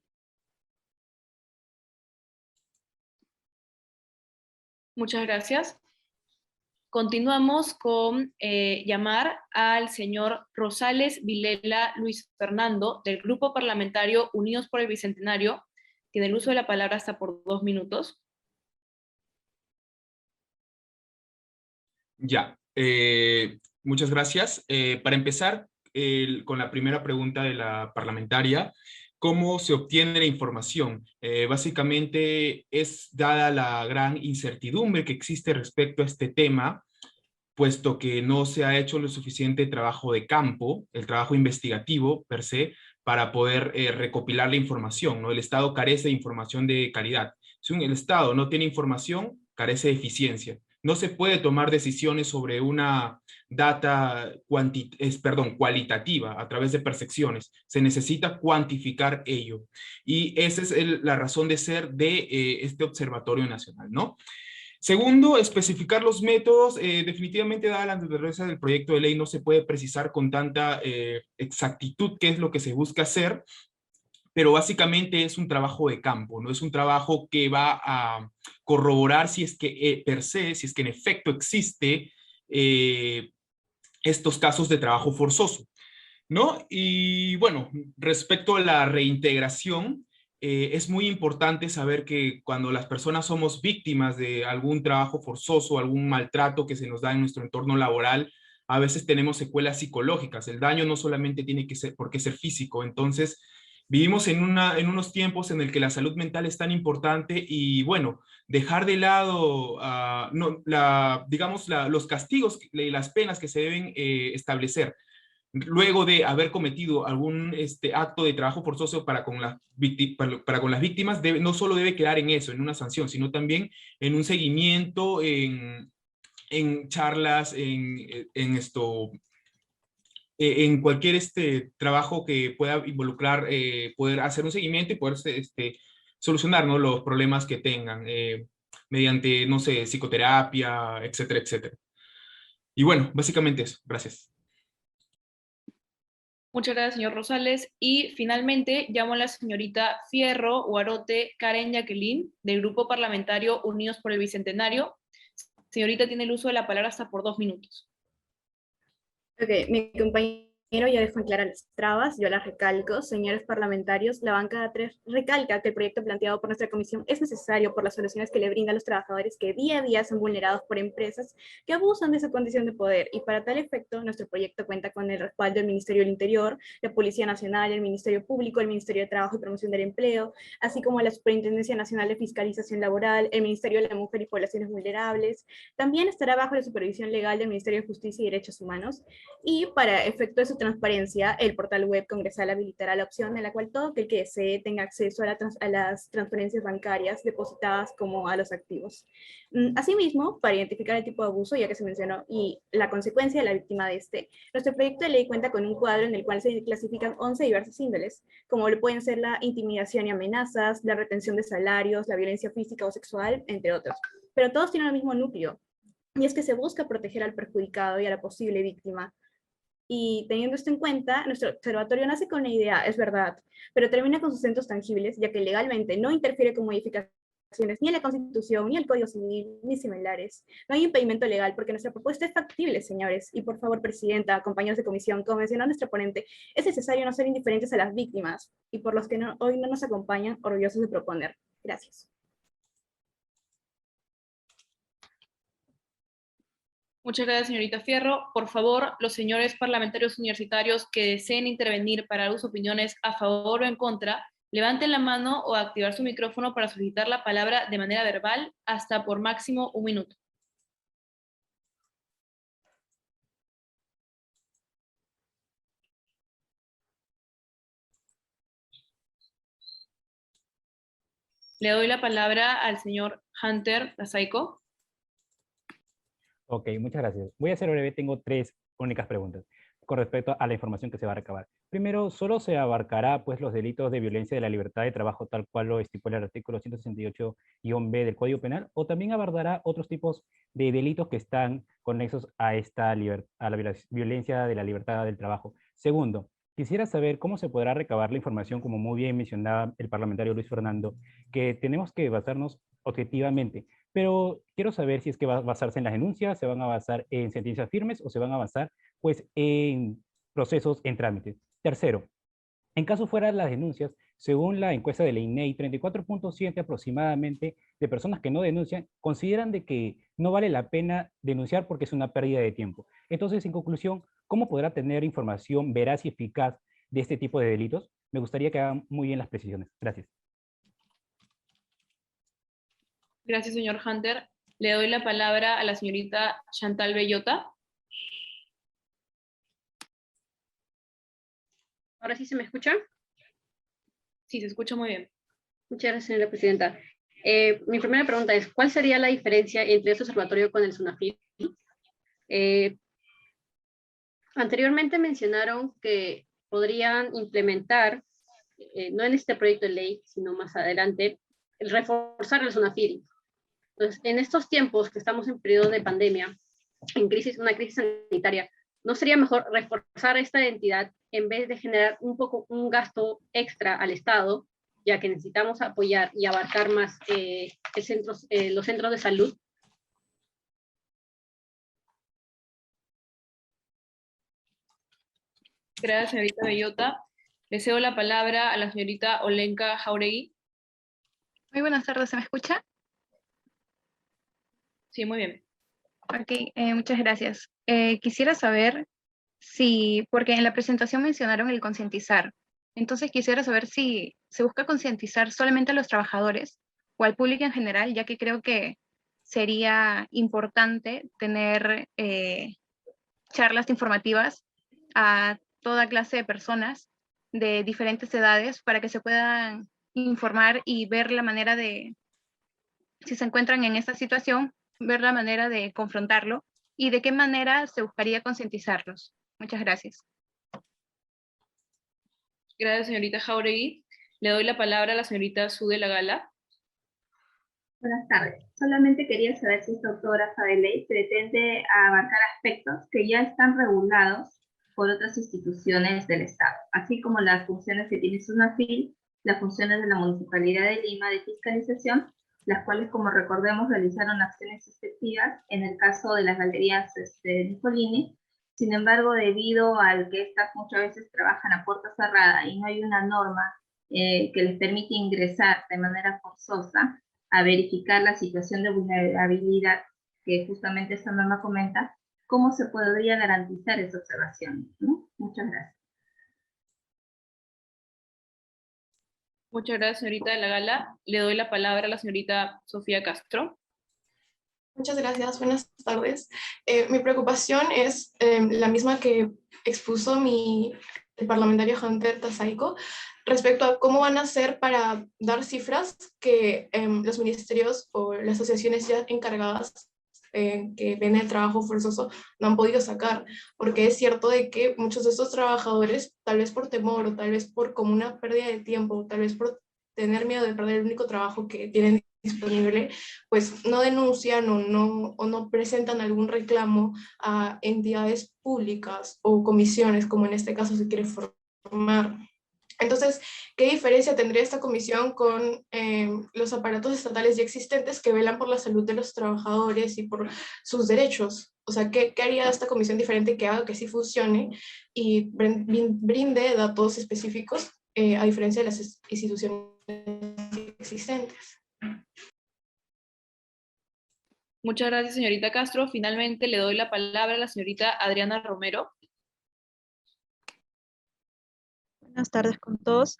[SPEAKER 2] Muchas gracias. Continuamos con llamar al señor Rosales Vilela Luis Fernando, del Grupo Parlamentario Unidos por el Bicentenario. Tiene el uso de la palabra hasta por 2 minutos.
[SPEAKER 7] Ya, muchas gracias. Para empezar con la primera pregunta de la parlamentaria, ¿cómo se obtiene la información? Básicamente es dada la gran incertidumbre que existe respecto a este tema, puesto que no se ha hecho lo suficiente trabajo de campo, el trabajo investigativo per se, para poder recopilar la información, ¿no? El Estado carece de información de calidad. Si el Estado no tiene información, carece de eficiencia. No se puede tomar decisiones sobre una data cualitativa a través de percepciones. Se necesita cuantificar ello. Y esa es la razón de ser de este Observatorio Nacional, ¿no? Segundo, especificar los métodos. Definitivamente, dada la naturaleza del proyecto de ley, no se puede precisar con tanta exactitud qué es lo que se busca hacer, pero básicamente es un trabajo de campo, ¿no? Es un trabajo que va a corroborar si es que per se, si es que en efecto existe estos casos de trabajo forzoso, ¿no? Y bueno, respecto a la reintegración, es muy importante saber que cuando las personas somos víctimas de algún trabajo forzoso, algún maltrato que se nos da en nuestro entorno laboral, a veces tenemos secuelas psicológicas. El daño no solamente tiene que ser, por qué ser físico. Entonces, vivimos en unos tiempos en el que la salud mental es tan importante y, bueno, dejar de lado, digamos, los castigos y las penas que se deben establecer luego de haber cometido algún acto de trabajo forzoso para con las víctimas, no solo debe quedar en eso, en una sanción, sino también en un seguimiento, en charlas, en cualquier trabajo que pueda involucrar, poder hacer un seguimiento y poder solucionar, ¿no?, los problemas que tengan mediante, no sé, psicoterapia, etcétera, etcétera. Y bueno, básicamente eso. Gracias.
[SPEAKER 2] Muchas gracias, señor Rosales. Y finalmente llamo a la señorita Fierro Huarote Karen Jacqueline, del Grupo Parlamentario Unidos por el Bicentenario. Señorita, tiene el uso de la palabra hasta por 2 minutos.
[SPEAKER 8] Ok, mi compañero ya dejó en claras las trabas, yo las recalco. Señores parlamentarios, la bancada 3 recalca que el proyecto planteado por nuestra comisión es necesario por las soluciones que le brinda a los trabajadores que día a día son vulnerados por empresas que abusan de su condición de poder, y para tal efecto nuestro proyecto cuenta con el respaldo del Ministerio del Interior, la Policía Nacional, el Ministerio Público, el Ministerio de Trabajo y Promoción del Empleo, así como la Superintendencia Nacional de Fiscalización Laboral, el Ministerio de la Mujer y Poblaciones Vulnerables. También estará bajo la supervisión legal del Ministerio de Justicia y Derechos Humanos, y para efecto de su transparencia, el portal web congresal habilitará la opción en la cual todo aquel que desee tenga acceso a las transferencias bancarias depositadas como a los activos. Asimismo, para identificar el tipo de abuso, ya que se mencionó, y la consecuencia de la víctima de este, nuestro proyecto de ley cuenta con un cuadro en el cual se clasifican 11 diversas índoles, como lo pueden ser la intimidación y amenazas, la retención de salarios, la violencia física o sexual, entre otros. Pero todos tienen el mismo núcleo, y es que se busca proteger al perjudicado y a la posible víctima. Y teniendo esto en cuenta, nuestro observatorio nace con la idea, es verdad, pero termina con sus centros tangibles, ya que legalmente no interfiere con modificaciones ni en la Constitución, ni el Código Civil, ni similares. No hay impedimento legal porque nuestra propuesta es factible, señores. Y por favor, Presidenta, compañeros de comisión, como mencionó nuestra ponente, es necesario no ser indiferentes a las víctimas, y por los que hoy no nos acompañan, orgullosos de proponer. Gracias.
[SPEAKER 2] Muchas gracias, señorita Fierro. Por favor, los señores parlamentarios universitarios que deseen intervenir para dar sus opiniones a favor o en contra, levanten la mano o activar su micrófono para solicitar la palabra de manera verbal hasta por máximo 1 minuto. Le doy la palabra al señor Hunter Lasaico.
[SPEAKER 1] Ok, muchas gracias. Voy a ser breve, tengo 3 únicas preguntas con respecto a la información que se va a recabar. Primero, ¿solo se abarcará pues, los delitos de violencia de la libertad de trabajo tal cual lo estipula el artículo 168-B del Código Penal, o también abordará otros tipos de delitos que están conexos a a la violencia de la libertad del trabajo? Segundo, quisiera saber cómo se podrá recabar la información, como muy bien mencionaba el parlamentario Luis Fernando, que tenemos que basarnos objetivamente. Pero quiero saber si es que va a basarse en las denuncias, se van a basar en sentencias firmes o se van a basar pues, en procesos en trámite. Tercero, en caso fuera las denuncias, según la encuesta de la INEI, 34.7 aproximadamente de personas que no denuncian consideran de que no vale la pena denunciar porque es una pérdida de tiempo. Entonces, en conclusión, ¿cómo podrá tener información veraz y eficaz de este tipo de delitos? Me gustaría que hagan muy bien las precisiones. Gracias.
[SPEAKER 2] Gracias, señor Hunter. Le doy la palabra a la señorita Chantal Bellota.
[SPEAKER 3] ¿Ahora sí se me escucha?
[SPEAKER 2] Sí, se escucha muy bien.
[SPEAKER 3] Muchas gracias, señora presidenta. Mi primera pregunta es, ¿cuál sería la diferencia entre este observatorio con el SUNAFIL? Anteriormente mencionaron que podrían implementar, no en este proyecto de ley, sino más adelante, el reforzar el SUNAFIL. Entonces, en estos tiempos que estamos en periodo de pandemia, una crisis sanitaria, ¿no sería mejor reforzar esta entidad en vez de generar un gasto extra al Estado, ya que necesitamos apoyar y abarcar más los centros de salud?
[SPEAKER 2] Gracias, señorita Bellota. Le cedo la palabra a la señorita Olenka Jauregui.
[SPEAKER 12] Muy buenas tardes, ¿se me escucha?
[SPEAKER 2] Sí, muy bien.
[SPEAKER 12] Ok, muchas gracias. Quisiera saber porque en la presentación mencionaron el concientizar. Entonces quisiera saber si se busca concientizar solamente a los trabajadores o al público en general, ya que creo que sería importante tener charlas informativas a toda clase de personas de diferentes edades para que se puedan informar y ver la manera de, si se encuentran en esta situación, ver la manera de confrontarlo y de qué manera se buscaría concientizarlos. Muchas gracias.
[SPEAKER 2] Gracias, señorita Jauregui. Le doy la palabra a la señorita Su de la Gala.
[SPEAKER 4] Buenas tardes. Solamente quería saber si esta autógrafa de ley pretende abarcar aspectos que ya están regulados por otras instituciones del Estado, así como las funciones que tiene SUNAFIL, las funciones de la Municipalidad de Lima de fiscalización, las cuales, como recordemos, realizaron acciones inspectivas en el caso de las galerías Nicolini. Sin embargo, debido al que estas muchas veces trabajan a puerta cerrada y no hay una norma que les permite ingresar de manera forzosa, a verificar la situación de vulnerabilidad que justamente esta norma comenta, ¿cómo se podría garantizar esa observación? ¿No? Muchas gracias.
[SPEAKER 2] Muchas gracias, señorita de la Gala. Le doy la palabra a la señorita Sofía Castro.
[SPEAKER 6] Muchas gracias, buenas tardes. Mi preocupación es la misma que expuso el parlamentario Hunter Tazaico respecto a cómo van a hacer para dar cifras que los ministerios o las asociaciones ya encargadas que ven el trabajo forzoso no han podido sacar, porque es cierto de que muchos de estos trabajadores, tal vez por temor o tal vez por como una pérdida de tiempo, o tal vez por tener miedo de perder el único trabajo que tienen disponible, pues no denuncian o no presentan algún reclamo a entidades públicas o comisiones, como en este caso se quiere formar. Entonces, ¿qué diferencia tendría esta comisión con los aparatos estatales ya existentes que velan por la salud de los trabajadores y por sus derechos? O sea, ¿qué haría esta comisión diferente que haga que sí funcione y brinde datos específicos a diferencia de las instituciones existentes?
[SPEAKER 2] Muchas gracias, señorita Castro. Finalmente le doy la palabra a la señorita Adriana Romero.
[SPEAKER 13] Buenas tardes con todos.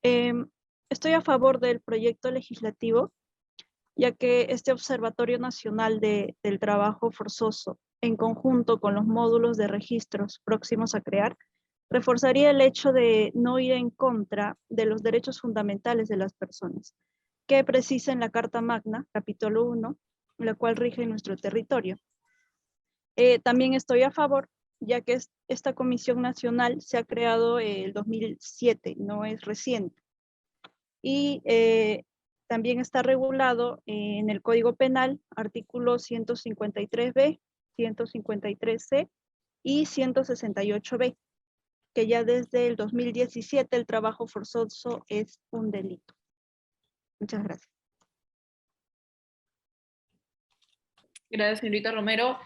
[SPEAKER 13] Estoy a favor del proyecto legislativo, ya que este Observatorio Nacional del Trabajo Forzoso, en conjunto con los módulos de registros próximos a crear, reforzaría el hecho de no ir en contra de los derechos fundamentales de las personas, que precisa en la Carta Magna, capítulo 1, la cual rige nuestro territorio. También estoy a favor, ya que esta Comisión Nacional se ha creado el 2007, no es reciente. Y también está regulado en el Código Penal, artículos 153b, 153c y 168b, que ya desde el 2017 el trabajo forzoso es un delito. Muchas gracias.
[SPEAKER 2] Gracias, señorita Romero.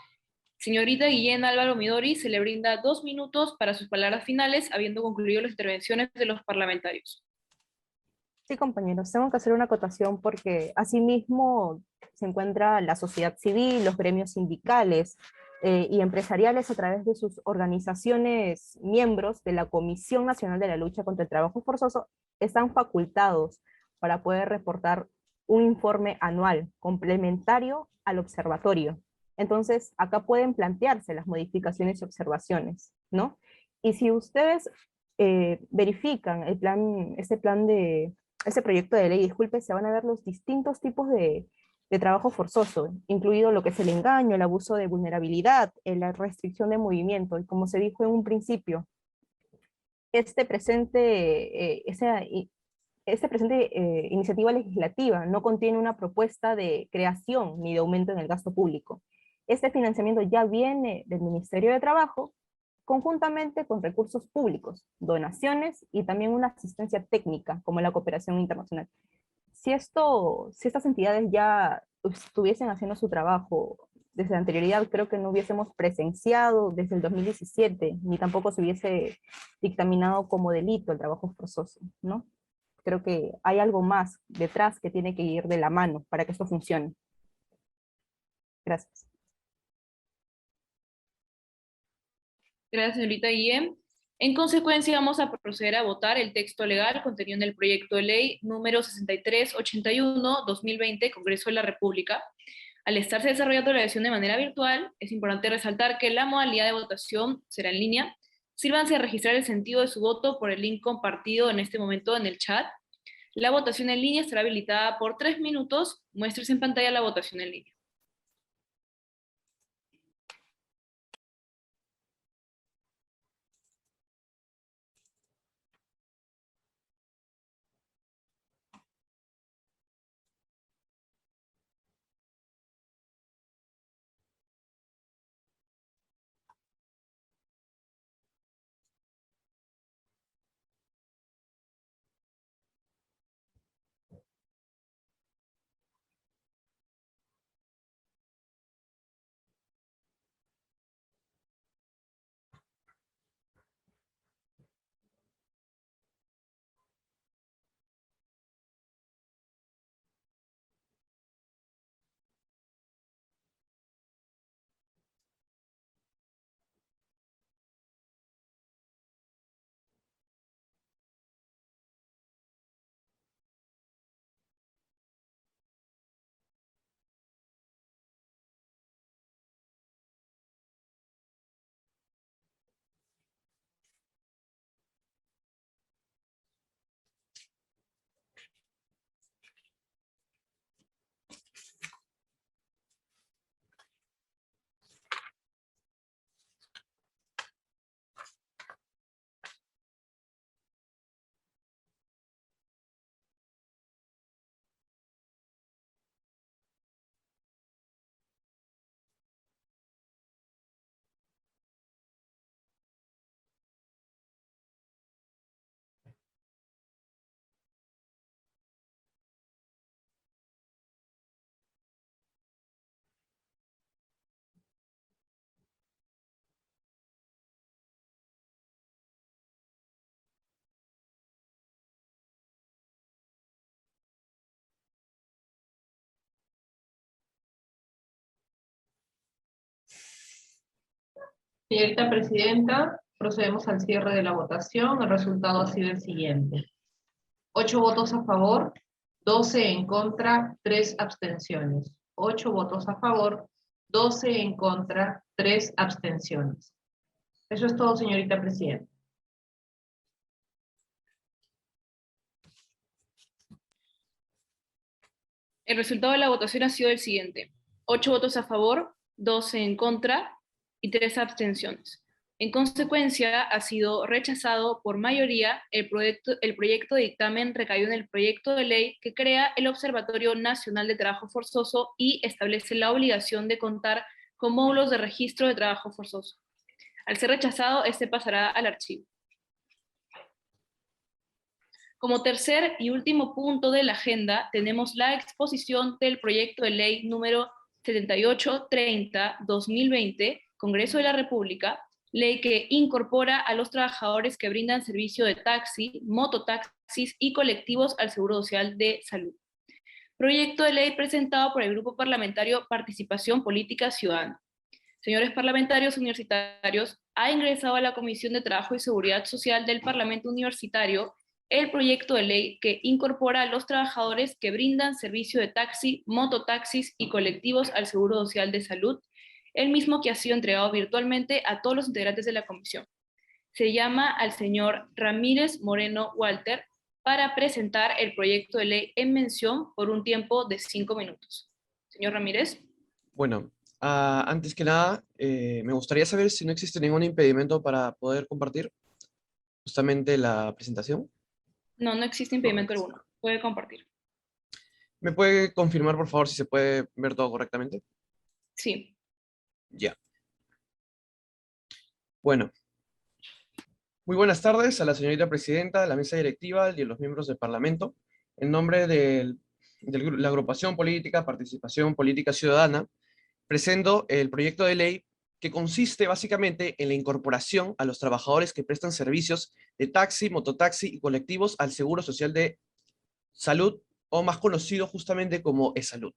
[SPEAKER 2] Señorita Guillén Álvaro Midori, se le brinda 2 minutos para sus palabras finales, habiendo concluido las intervenciones de los parlamentarios.
[SPEAKER 11] Sí, compañeros, tengo que hacer una acotación porque asimismo se encuentra la sociedad civil, los gremios sindicales y empresariales a través de sus organizaciones miembros de la Comisión Nacional de la Lucha contra el Trabajo Forzoso, están facultados para poder reportar un informe anual complementario al observatorio. Entonces, acá pueden plantearse las modificaciones y observaciones, ¿no? Y si ustedes verifican este proyecto de ley, disculpe, se van a ver los distintos tipos de trabajo forzoso, incluido lo que es el engaño, el abuso de vulnerabilidad, la restricción de movimiento, y como se dijo en un principio, este presente iniciativa legislativa no contiene una propuesta de creación ni de aumento en el gasto público. Este financiamiento ya viene del Ministerio de Trabajo, conjuntamente con recursos públicos, donaciones y también una asistencia técnica, como la cooperación internacional. Si estas entidades ya estuviesen haciendo su trabajo desde la anterioridad, creo que no hubiésemos presenciado desde el 2017, ni tampoco se hubiese dictaminado como delito el trabajo forzoso, ¿no? Creo que hay algo más detrás que tiene que ir de la mano para que esto funcione. Gracias.
[SPEAKER 2] Gracias, señorita Guillén. En consecuencia, vamos a proceder a votar el texto legal contenido en el proyecto de ley número 6381-2020, Congreso de la República. Al estarse desarrollando la elección de manera virtual, es importante resaltar que la modalidad de votación será en línea. Sírvanse a registrar el sentido de su voto por el link compartido en este momento en el chat. La votación en línea estará habilitada por 3 minutos. Muéstrese en pantalla la votación en línea.
[SPEAKER 10] Señorita Presidenta, procedemos al cierre de la votación. El resultado ha sido el siguiente. 8 votos a favor, 12 en contra, 3 abstenciones. 8 votos a favor, 12 en contra, 3 abstenciones. Eso es todo, señorita Presidenta.
[SPEAKER 2] El resultado de la votación ha sido el siguiente. 8 votos a favor, 12 en contra y 3 abstenciones. En consecuencia, ha sido rechazado por mayoría el proyecto de dictamen recaído en el proyecto de ley que crea el Observatorio Nacional de Trabajo Forzoso y establece la obligación de contar con módulos de registro de trabajo forzoso. Al ser rechazado, este pasará al archivo. Como tercer y último punto de la agenda, tenemos la exposición del proyecto de ley número 7830-2020, Congreso de la República, ley que incorpora a los trabajadores que brindan servicio de taxi, mototaxis y colectivos al Seguro Social de Salud. Proyecto de ley presentado por el Grupo Parlamentario Participación Política Ciudadana. Señores parlamentarios universitarios, ha ingresado a la Comisión de Trabajo y Seguridad Social del Parlamento Universitario el proyecto de ley que incorpora a los trabajadores que brindan servicio de taxi, mototaxis y colectivos al Seguro Social de Salud, el mismo que ha sido entregado virtualmente a todos los integrantes de la comisión. Se llama al señor Ramírez Moreno Walter para presentar el proyecto de ley en mención por un tiempo de 5 minutos. Señor Ramírez.
[SPEAKER 14] Bueno, antes que nada, me gustaría saber si no existe ningún impedimento para poder compartir justamente la presentación.
[SPEAKER 2] No, no existe impedimento alguno. Puede compartir.
[SPEAKER 14] ¿Me puede confirmar, por favor, si se puede ver todo correctamente?
[SPEAKER 2] Sí.
[SPEAKER 14] Ya. Bueno. Muy buenas tardes a la señorita presidenta, a la mesa directiva y a los miembros del Parlamento. En nombre de la agrupación política Participación Política Ciudadana, presento el proyecto de ley que consiste básicamente en la incorporación a los trabajadores que prestan servicios de taxi, mototaxi y colectivos al Seguro Social de Salud, o más conocido justamente como eSalud.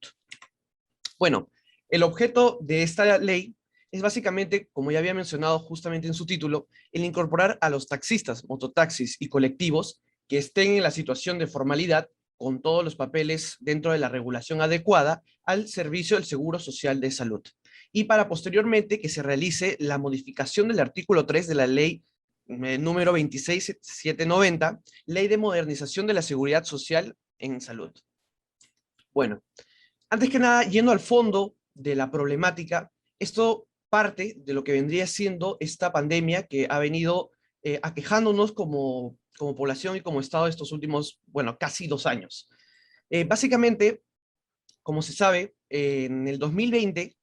[SPEAKER 14] Bueno, el objeto de esta ley es básicamente, como ya había mencionado justamente en su título, el incorporar a los taxistas, mototaxis y colectivos que estén en la situación de formalidad con todos los papeles dentro de la regulación adecuada al servicio del Seguro Social de Salud. Y para posteriormente que se realice la modificación del artículo 3 de la ley número 26790, Ley de Modernización de la Seguridad Social en Salud. Bueno, antes que nada, yendo al fondo de la problemática, esto parte de lo que vendría siendo esta pandemia que ha venido aquejándonos como población y como Estado estos últimos, bueno, casi 2 años. Básicamente, como se sabe, en el 2020,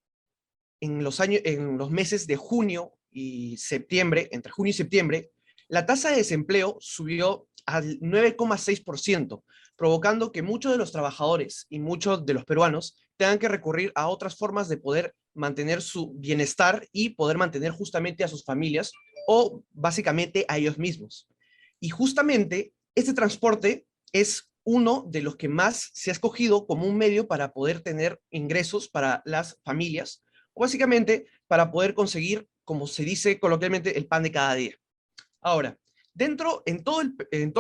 [SPEAKER 14] en los meses de junio y septiembre, entre junio y septiembre, la tasa de desempleo subió al 9,6%, provocando que muchos de los trabajadores y muchos de los peruanos tengan que recurrir a otras formas de poder mantener su bienestar y poder mantener justamente a sus familias o básicamente a ellos mismos. Y justamente este transporte es uno de los que más se ha escogido como un medio para poder tener ingresos para las familias, o básicamente para poder conseguir, como se dice coloquialmente, el pan de cada día. Ahora, en todo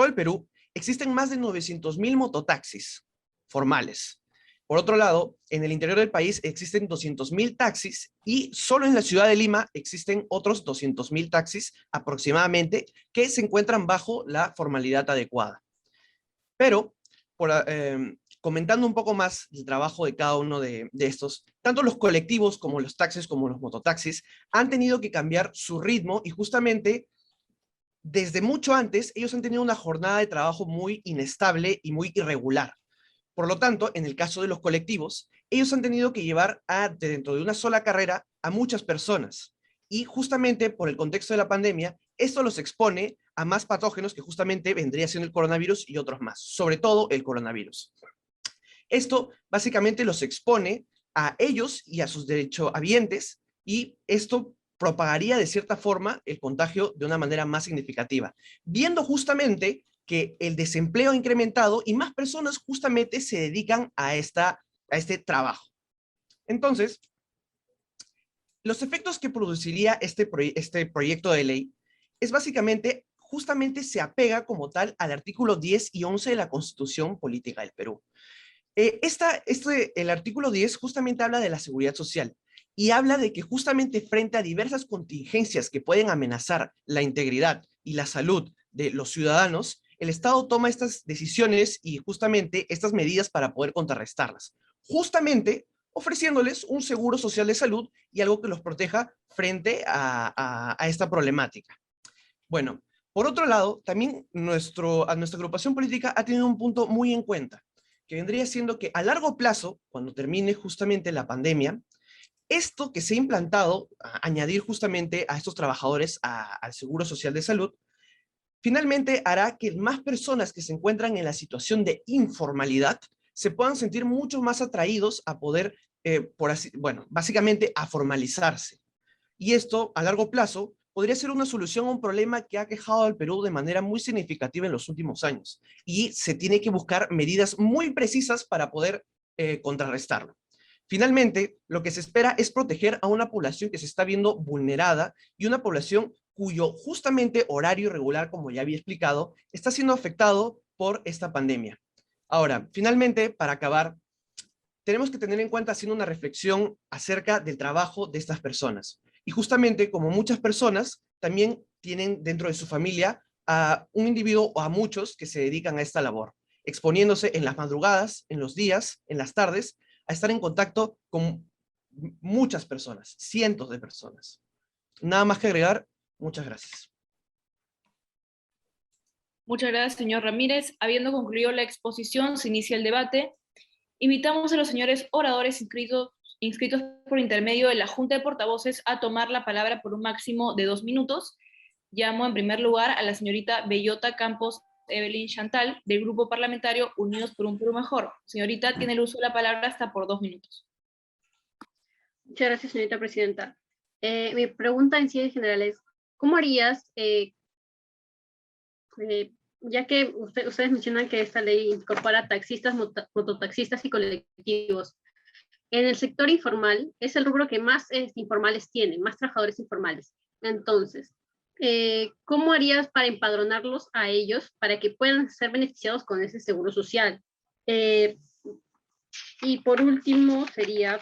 [SPEAKER 14] el Perú existen más de 900,000 mototaxis formales. Por otro lado, en el interior del país existen 200,000 taxis y solo en la ciudad de Lima existen otros 200,000 taxis aproximadamente que se encuentran bajo la formalidad adecuada. Pero, comentando un poco más el trabajo de cada uno de estos, tanto los colectivos como los taxis como los mototaxis han tenido que cambiar su ritmo y justamente desde mucho antes ellos han tenido una jornada de trabajo muy inestable y muy irregular. Por lo tanto, en el caso de los colectivos, ellos han tenido que llevar dentro de una sola carrera a muchas personas. Y justamente por el contexto de la pandemia, esto los expone a más patógenos que justamente vendría siendo el coronavirus y otros más, sobre todo el coronavirus. Esto básicamente los expone a ellos y a sus derechohabientes, y esto propagaría de cierta forma el contagio de una manera más significativa, viendo justamente que el desempleo ha incrementado y más personas justamente se dedican a este trabajo. Entonces, Los efectos que produciría este proyecto de ley es básicamente, justamente se apega como tal al artículo 10 y 11 de la Constitución Política del Perú. El artículo 10 justamente habla de la seguridad social y habla de que justamente frente a diversas contingencias que pueden amenazar la integridad y la salud de los ciudadanos, el Estado toma estas decisiones y justamente estas medidas para poder contrarrestarlas. Justamente ofreciéndoles un seguro social de salud y algo que los proteja frente a esta problemática. Bueno, por otro lado, también nuestra agrupación política ha tenido un punto muy en cuenta, que vendría siendo que a largo plazo, cuando termine justamente la pandemia, esto que se ha implantado, añadir justamente a estos trabajadores al Seguro Social de Salud, finalmente hará que más personas que se encuentran en la situación de informalidad se puedan sentir mucho más atraídos a poder, básicamente a formalizarse. Y esto, a largo plazo, podría ser una solución a un problema que ha quejado al Perú de manera muy significativa en los últimos años. Y se tiene que buscar medidas muy precisas para poder contrarrestarlo. Finalmente, lo que se espera es proteger a una población que se está viendo vulnerada y una población cuyo justamente horario irregular, como ya había explicado, está siendo afectado por esta pandemia. Ahora, finalmente, para acabar, tenemos que tener en cuenta haciendo una reflexión acerca del trabajo de estas personas. Y justamente, como muchas personas, también tienen dentro de su familia a un individuo o a muchos que se dedican a esta labor, exponiéndose en las madrugadas, en los días, en las tardes, a estar en contacto con muchas personas, cientos de personas. Nada más que agregar. Muchas gracias.
[SPEAKER 2] Muchas gracias, señor Ramírez. Habiendo concluido la exposición, se inicia el debate. Invitamos a los señores oradores inscritos por intermedio de la Junta de Portavoces a tomar la palabra por un máximo de 2 minutos. Llamo en primer lugar a la señorita Bellota Campos Evelyn Chantal, del Grupo Parlamentario Unidos por un Perú Mejor. Señorita, tiene el uso de la palabra hasta por 2 minutos.
[SPEAKER 3] Muchas gracias, señorita presidenta. Mi pregunta en sí en general es, ¿cómo harías, ya que ustedes mencionan que esta ley incorpora taxistas, mototaxistas y colectivos? En el sector informal es el rubro que más informales tiene, más trabajadores informales. Entonces, ¿cómo harías para empadronarlos a ellos para que puedan ser beneficiados con ese seguro social? Y por último sería,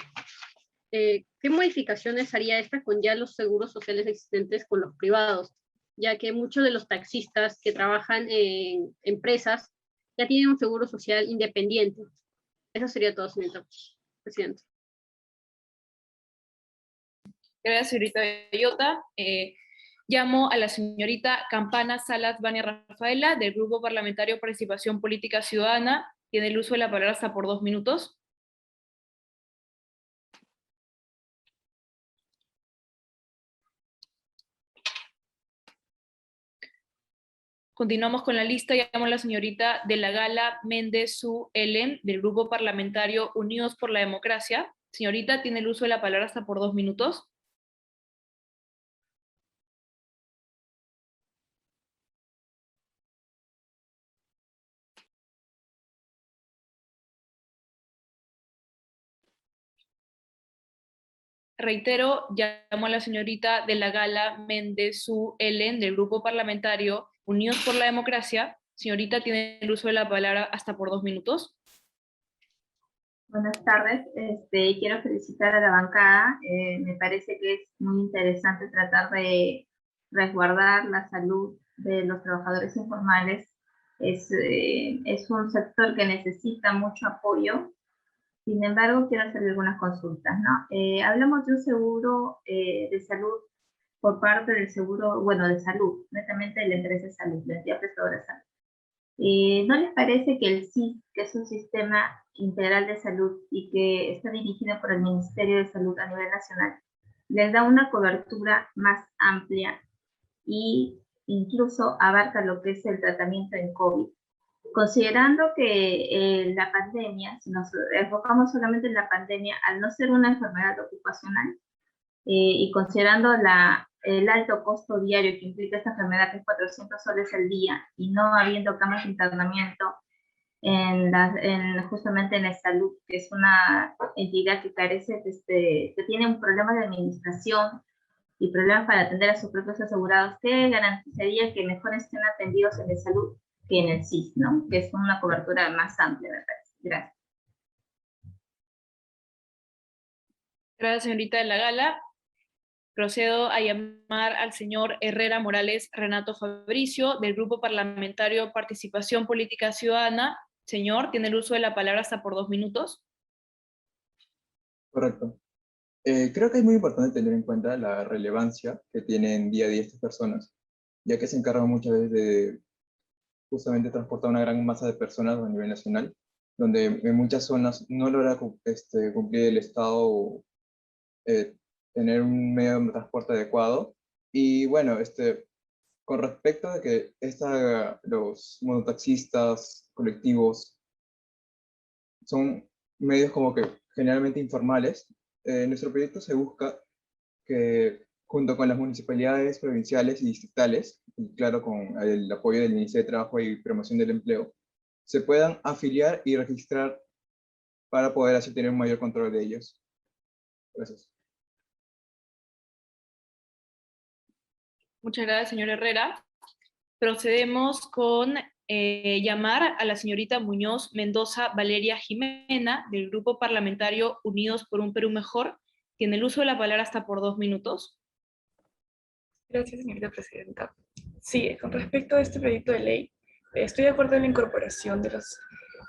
[SPEAKER 3] ¿qué modificaciones haría esta con ya los seguros sociales existentes con los privados? Ya que muchos de los taxistas que trabajan en empresas ya tienen un seguro social independiente. Eso sería todo, señorita presidenta.
[SPEAKER 2] Gracias, señorita Bellota. Llamo a la señorita Campana Salas Vania Rafaela, del Grupo Parlamentario Participación Política Ciudadana. Tiene el uso de la palabra hasta por 2 minutos. Continuamos con la lista. Llamo a la señorita De la Gala Méndez Su Ellen, del Grupo Parlamentario Unidos por la Democracia. Señorita, tiene el uso de la palabra hasta por 2 minutos. Reitero, llamo a la señorita De la Gala Méndez Su Ellen, del Grupo Parlamentario Unidos por la Democracia. Señorita, tiene el uso de la palabra hasta por 2 minutos.
[SPEAKER 4] Buenas tardes. Quiero felicitar a la bancada. Me parece que es muy interesante tratar de resguardar la salud de los trabajadores informales. Es un sector que necesita mucho apoyo. Sin embargo, quiero hacer algunas consultas, ¿no? Hablamos de un seguro de salud por parte del seguro, bueno, de salud, netamente de la empresa de salud, la entidad prestadora de salud. ¿No les parece que el SIS, que es un sistema integral de salud y que está dirigido por el Ministerio de Salud a nivel nacional, les da una cobertura más amplia e incluso abarca lo que es el tratamiento en COVID? Considerando que la pandemia, si nos enfocamos solamente en la pandemia, al no ser una enfermedad ocupacional, y considerando el alto costo diario que implica esta enfermedad, que es 400 soles al día, y no habiendo camas de internamiento, justamente en la salud, que es una entidad que carece, que tiene un problema de administración y problemas para atender a sus propios asegurados, que garantizaría que mejor estén atendidos en la salud que en el SIS, ¿no? Que es una cobertura más amplia, me parece. Gracias.
[SPEAKER 2] Gracias, señorita de la Gala. Procedo a llamar al señor Herrera Morales Renato Fabricio, del Grupo Parlamentario Participación Política Ciudadana. Señor, tiene el uso de la palabra hasta por 2 minutos.
[SPEAKER 9] Correcto. Creo que es muy importante tener en cuenta la relevancia que tienen día a día estas personas, ya que se encargan muchas veces de justamente transportar una gran masa de personas a nivel nacional, donde en muchas zonas no logra cumplir el Estado tener un medio de transporte adecuado. Y bueno, con respecto a que los monotaxistas colectivos son medios como que generalmente informales, en nuestro proyecto se busca que junto con las municipalidades provinciales y distritales, y claro, con el apoyo del Ministerio de Trabajo y Promoción del Empleo, se puedan afiliar y registrar para poder así tener un mayor control de ellos. Gracias.
[SPEAKER 2] Muchas gracias, señor Herrera. Procedemos con llamar a la señorita Muñoz Mendoza Valeria Jimena, del Grupo Parlamentario Unidos por un Perú Mejor. Tiene el uso de la palabra hasta por 2 minutos.
[SPEAKER 6] Gracias, señorita presidenta. Sí, con respecto a este proyecto de ley, estoy de acuerdo en la incorporación de los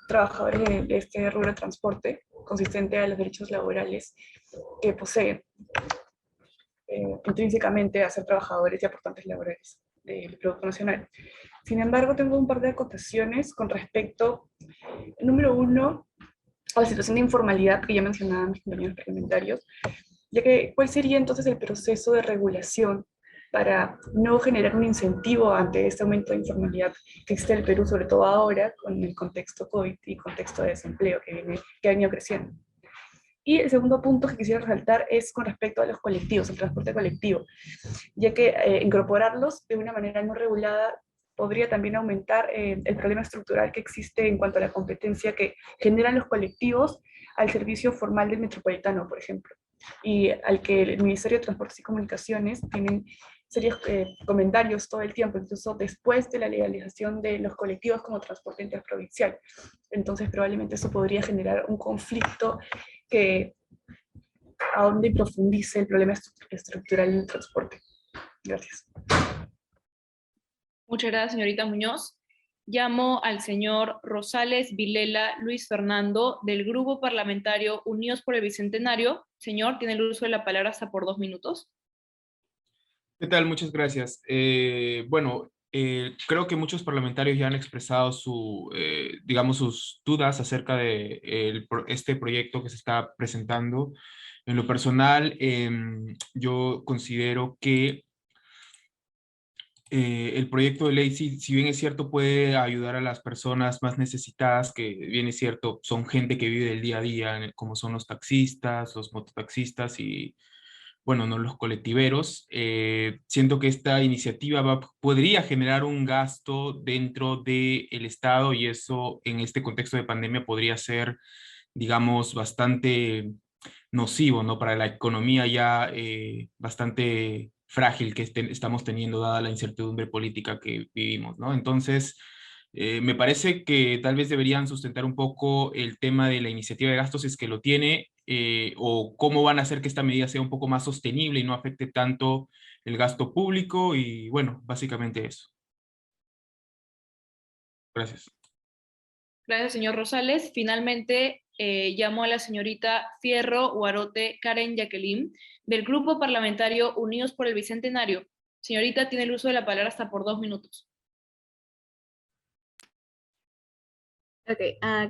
[SPEAKER 6] trabajadores de este rubro de transporte, consistente a los derechos laborales que poseen intrínsecamente a ser trabajadores y aportantes laborales del Producto Nacional. Sin embargo, tengo un par de acotaciones con respecto, número uno, a la situación de informalidad que ya mencionaban mis compañeros parlamentarios, ya que ¿cuál sería entonces el proceso de regulación para no generar un incentivo ante este aumento de informalidad que existe en el Perú, sobre todo ahora con el contexto COVID y contexto de desempleo que ha venido creciendo? Y el segundo punto que quisiera resaltar es con respecto a los colectivos, el transporte colectivo, ya que incorporarlos de una manera no regulada podría también aumentar el problema estructural que existe en cuanto a la competencia que generan los colectivos al servicio formal del metropolitano, por ejemplo, y al que el Ministerio de Transportes y Comunicaciones tienen serios comentarios todo el tiempo, incluso después de la legalización de los colectivos como transporte interprovincial. Entonces probablemente eso podría generar un conflicto que ahonde y profundice el problema estructural del transporte. Gracias.
[SPEAKER 2] Muchas gracias, señorita Muñoz. Llamo al señor Rosales Vilela Luis Fernando, del Grupo Parlamentario Unidos por el Bicentenario. Señor, tiene el uso de la palabra hasta por 2 minutos.
[SPEAKER 7] ¿Qué tal? Muchas gracias. Creo que muchos parlamentarios ya han expresado digamos, sus dudas acerca de este proyecto que se está presentando. En lo personal, yo considero que el proyecto de ley, si bien es cierto, puede ayudar a las personas más necesitadas, que bien es cierto, son gente que vive del día a día, como son los taxistas, los mototaxistas y, bueno, no los colectiveros. Siento que esta iniciativa podría generar un gasto dentro del Estado y eso en este contexto de pandemia podría ser, digamos, bastante nocivo, ¿no? Para la economía ya bastante frágil que estamos teniendo dada la incertidumbre política que vivimos, ¿no? Entonces, me parece que tal vez deberían sustentar un poco el tema de la iniciativa de gastos, si es que lo tiene, o cómo van a hacer que esta medida sea un poco más sostenible y no afecte tanto el gasto público, y bueno, básicamente eso. Gracias.
[SPEAKER 2] Gracias, señor Rosales. Finalmente, llamo a la señorita Fierro Huarote Karen Jacqueline, del Grupo Parlamentario Unidos por el Bicentenario. Señorita, tiene el uso de la palabra hasta por 2 minutos.
[SPEAKER 8] Ok,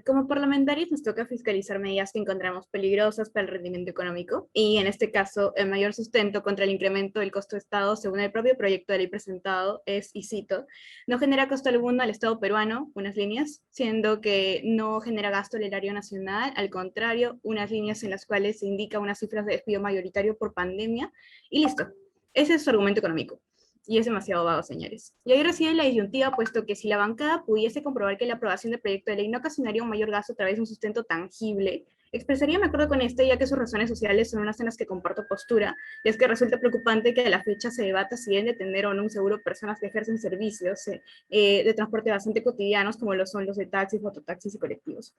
[SPEAKER 8] como parlamentarios nos toca fiscalizar medidas que encontramos peligrosas para el rendimiento económico y en este caso el mayor sustento contra el incremento del costo de Estado según el propio proyecto de ley presentado es, y cito, no genera costo alguno al Estado peruano, unas líneas, siendo que no genera gasto al erario nacional, al contrario, unas líneas en las cuales se indica unas cifras de despido mayoritario por pandemia y listo. Ese es su argumento económico. Y es demasiado vago, señores. Y ahí reside la disyuntiva, puesto que si la bancada pudiese comprobar que la aprobación del proyecto de ley no ocasionaría un mayor gasto a través de un sustento tangible, expresaría mi acuerdo con este, ya que sus razones sociales son unas en las que comparto postura, y es que resulta preocupante que a la fecha se debata si deben de tener o no un seguro personas que ejercen servicios de transporte bastante cotidianos, como lo son los de taxis, mototaxis y colectivos.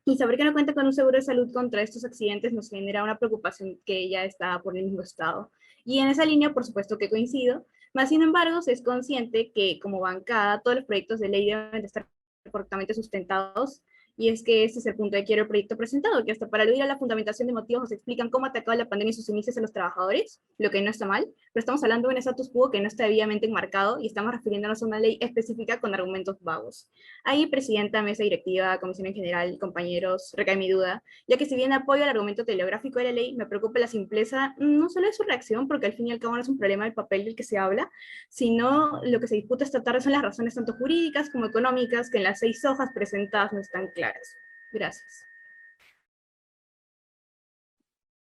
[SPEAKER 8] Y saber que no cuenta con un seguro de salud contra estos accidentes nos genera una preocupación que ya está por el mismo estado. Y en esa línea, por supuesto que coincido, más sin embargo, se es consciente que como bancada todos los proyectos de ley deben de estar correctamente sustentados, y es que este es el punto de quiero el proyecto presentado, que hasta para aludir a la fundamentación de motivos nos explican cómo ha atacado la pandemia y sus inicios a los trabajadores, lo que no está mal, pero estamos hablando de un status quo que no está debidamente enmarcado y estamos refiriéndonos a una ley específica con argumentos vagos. Ahí, presidenta, mesa directiva, comisión en general, compañeros, recae mi duda, ya que si bien apoyo el argumento teleográfico de la ley, me preocupa la simpleza no solo de su reacción, porque al fin y al cabo no es un problema del papel del que se habla, sino lo que se disputa esta tarde son las razones tanto jurídicas como económicas que en las 6 hojas presentadas no están claras. Gracias.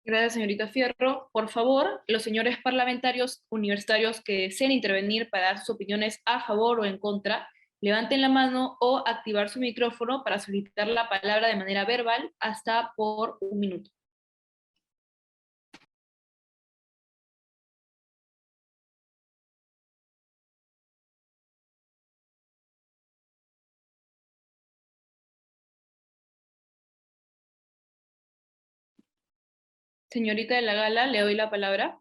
[SPEAKER 2] Gracias, señorita Fierro. Por favor, los señores parlamentarios universitarios que deseen intervenir para dar sus opiniones a favor o en contra, levanten la mano o activar su micrófono para solicitar la palabra de manera verbal hasta por 1 minuto. Señorita de la Gala, le doy la palabra.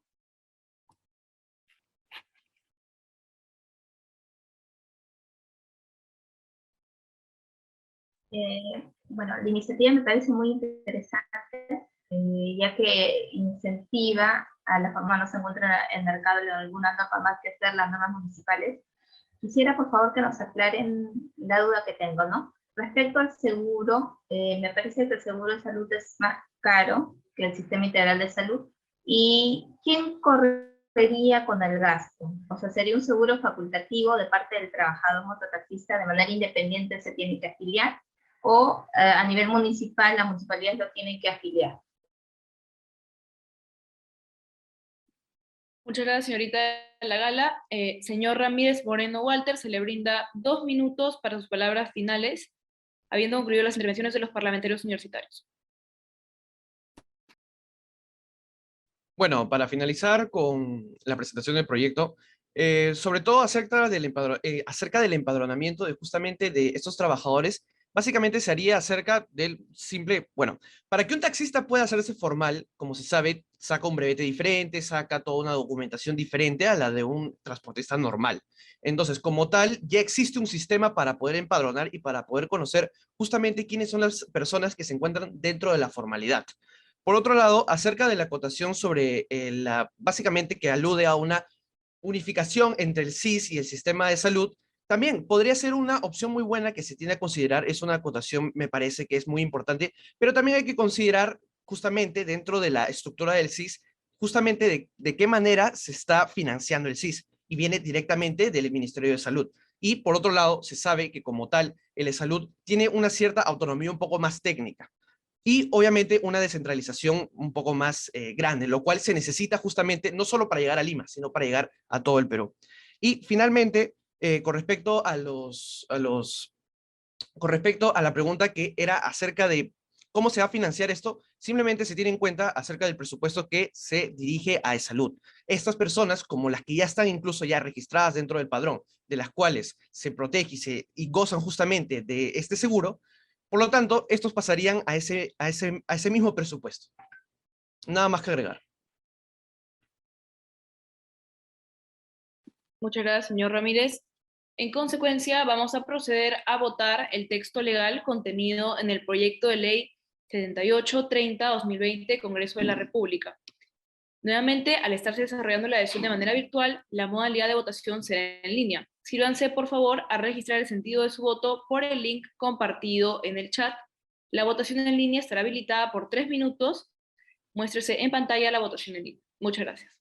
[SPEAKER 4] Bueno, la iniciativa me parece muy interesante, ya que incentiva a las formas no se encuentran en el mercado de alguna capa más que hacer las normas municipales. Quisiera, por favor, que nos aclaren la duda que tengo, ¿no? Respecto al seguro, me parece que el seguro de salud es más caro que el sistema integral de salud. ¿Y quién correría con el gasto? O sea, ¿sería un seguro facultativo de parte del trabajador mototaxista de manera independiente se tiene que afiliar? ¿O a nivel municipal, las municipalidades lo tienen que afiliar?
[SPEAKER 2] Muchas gracias, señorita de la Gala. Señor Ramírez Moreno Walter, se le brinda 2 minutos para sus palabras finales, habiendo concluido las intervenciones de los parlamentarios universitarios.
[SPEAKER 14] Bueno, para finalizar con la presentación del proyecto, sobre todo acerca del empadronamiento de justamente de estos trabajadores, básicamente se haría acerca del simple, bueno, para que un taxista pueda hacerse formal, como se sabe, saca un brevete diferente, saca toda una documentación diferente a la de un transportista normal. Entonces, como tal, ya existe un sistema para poder empadronar y para poder conocer justamente quiénes son las personas que se encuentran dentro de la formalidad. Por otro lado, acerca de la acotación sobre básicamente que alude a una unificación entre el SIS y el sistema de salud, también podría ser una opción muy buena que se tiene a considerar, es una acotación, me parece que es muy importante, pero también hay que considerar justamente dentro de la estructura del SIS, justamente de qué manera se está financiando el SIS, y viene directamente del Ministerio de Salud. Y por otro lado, se sabe que como tal, el salud tiene una cierta autonomía un poco más técnica y obviamente una descentralización un poco más grande, lo cual se necesita justamente no solo para llegar a Lima, sino para llegar a todo el Perú. Y finalmente, con respecto con respecto a la pregunta que era acerca de cómo se va a financiar esto, simplemente se tiene en cuenta acerca del presupuesto que se dirige a salud. Estas personas, como las que ya están incluso ya registradas dentro del padrón, de las cuales se protege y gozan justamente de este seguro, por lo tanto, estos pasarían a ese mismo presupuesto. Nada más que agregar.
[SPEAKER 2] Muchas gracias, señor Ramírez. En consecuencia, vamos a proceder a votar el texto legal contenido en el proyecto de ley 7830-2020, Congreso de la República. Nuevamente, al estarse desarrollando la adhesión de manera virtual, la modalidad de votación será en línea. Sírvanse, por favor, a registrar el sentido de su voto por el link compartido en el chat. La votación en línea estará habilitada por 3 minutos. Muéstrese en pantalla la votación en línea. Muchas gracias.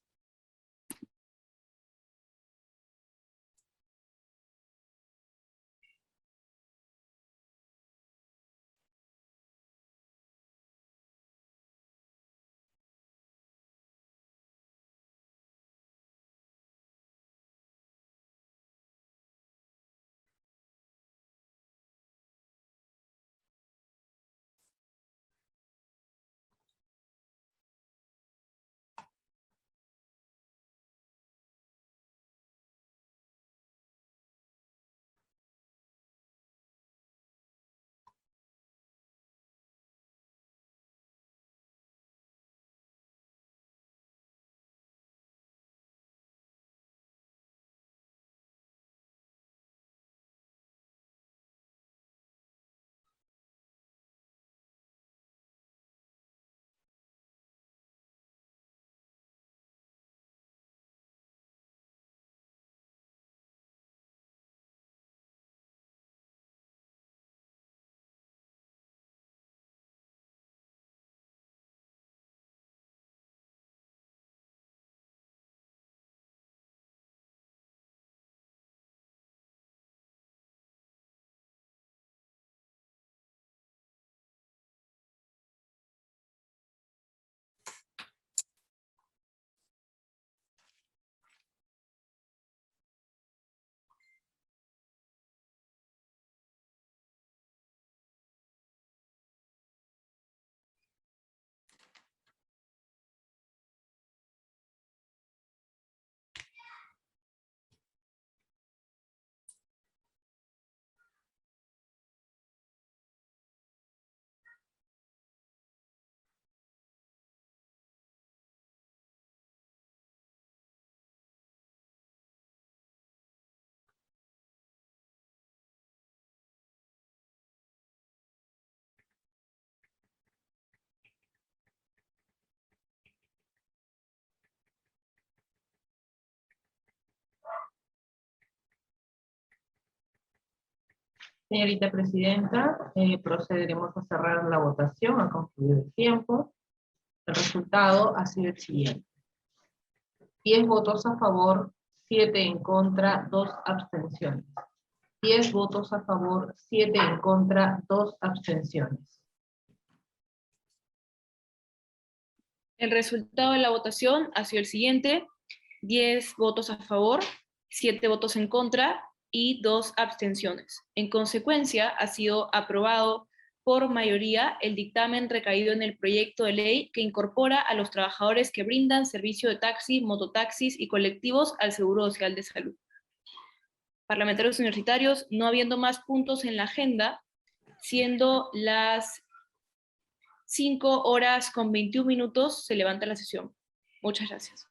[SPEAKER 10] Señorita Presidenta, procederemos a cerrar la votación, a concluir el tiempo. El resultado ha sido el siguiente. 10 votos a favor, 7 en contra, 2 abstenciones. 10 votos a favor, 7 en contra, 2 abstenciones.
[SPEAKER 2] El resultado de la votación ha sido el siguiente: 10 votos a favor, 7 votos en contra y 2 abstenciones. En consecuencia, ha sido aprobado por mayoría el dictamen recaído en el proyecto de ley que incorpora a los trabajadores que brindan servicio de taxi, mototaxis y colectivos al Seguro Social de Salud. Parlamentarios universitarios, no habiendo más puntos en la agenda, siendo las 5:21, se levanta la sesión. Muchas gracias.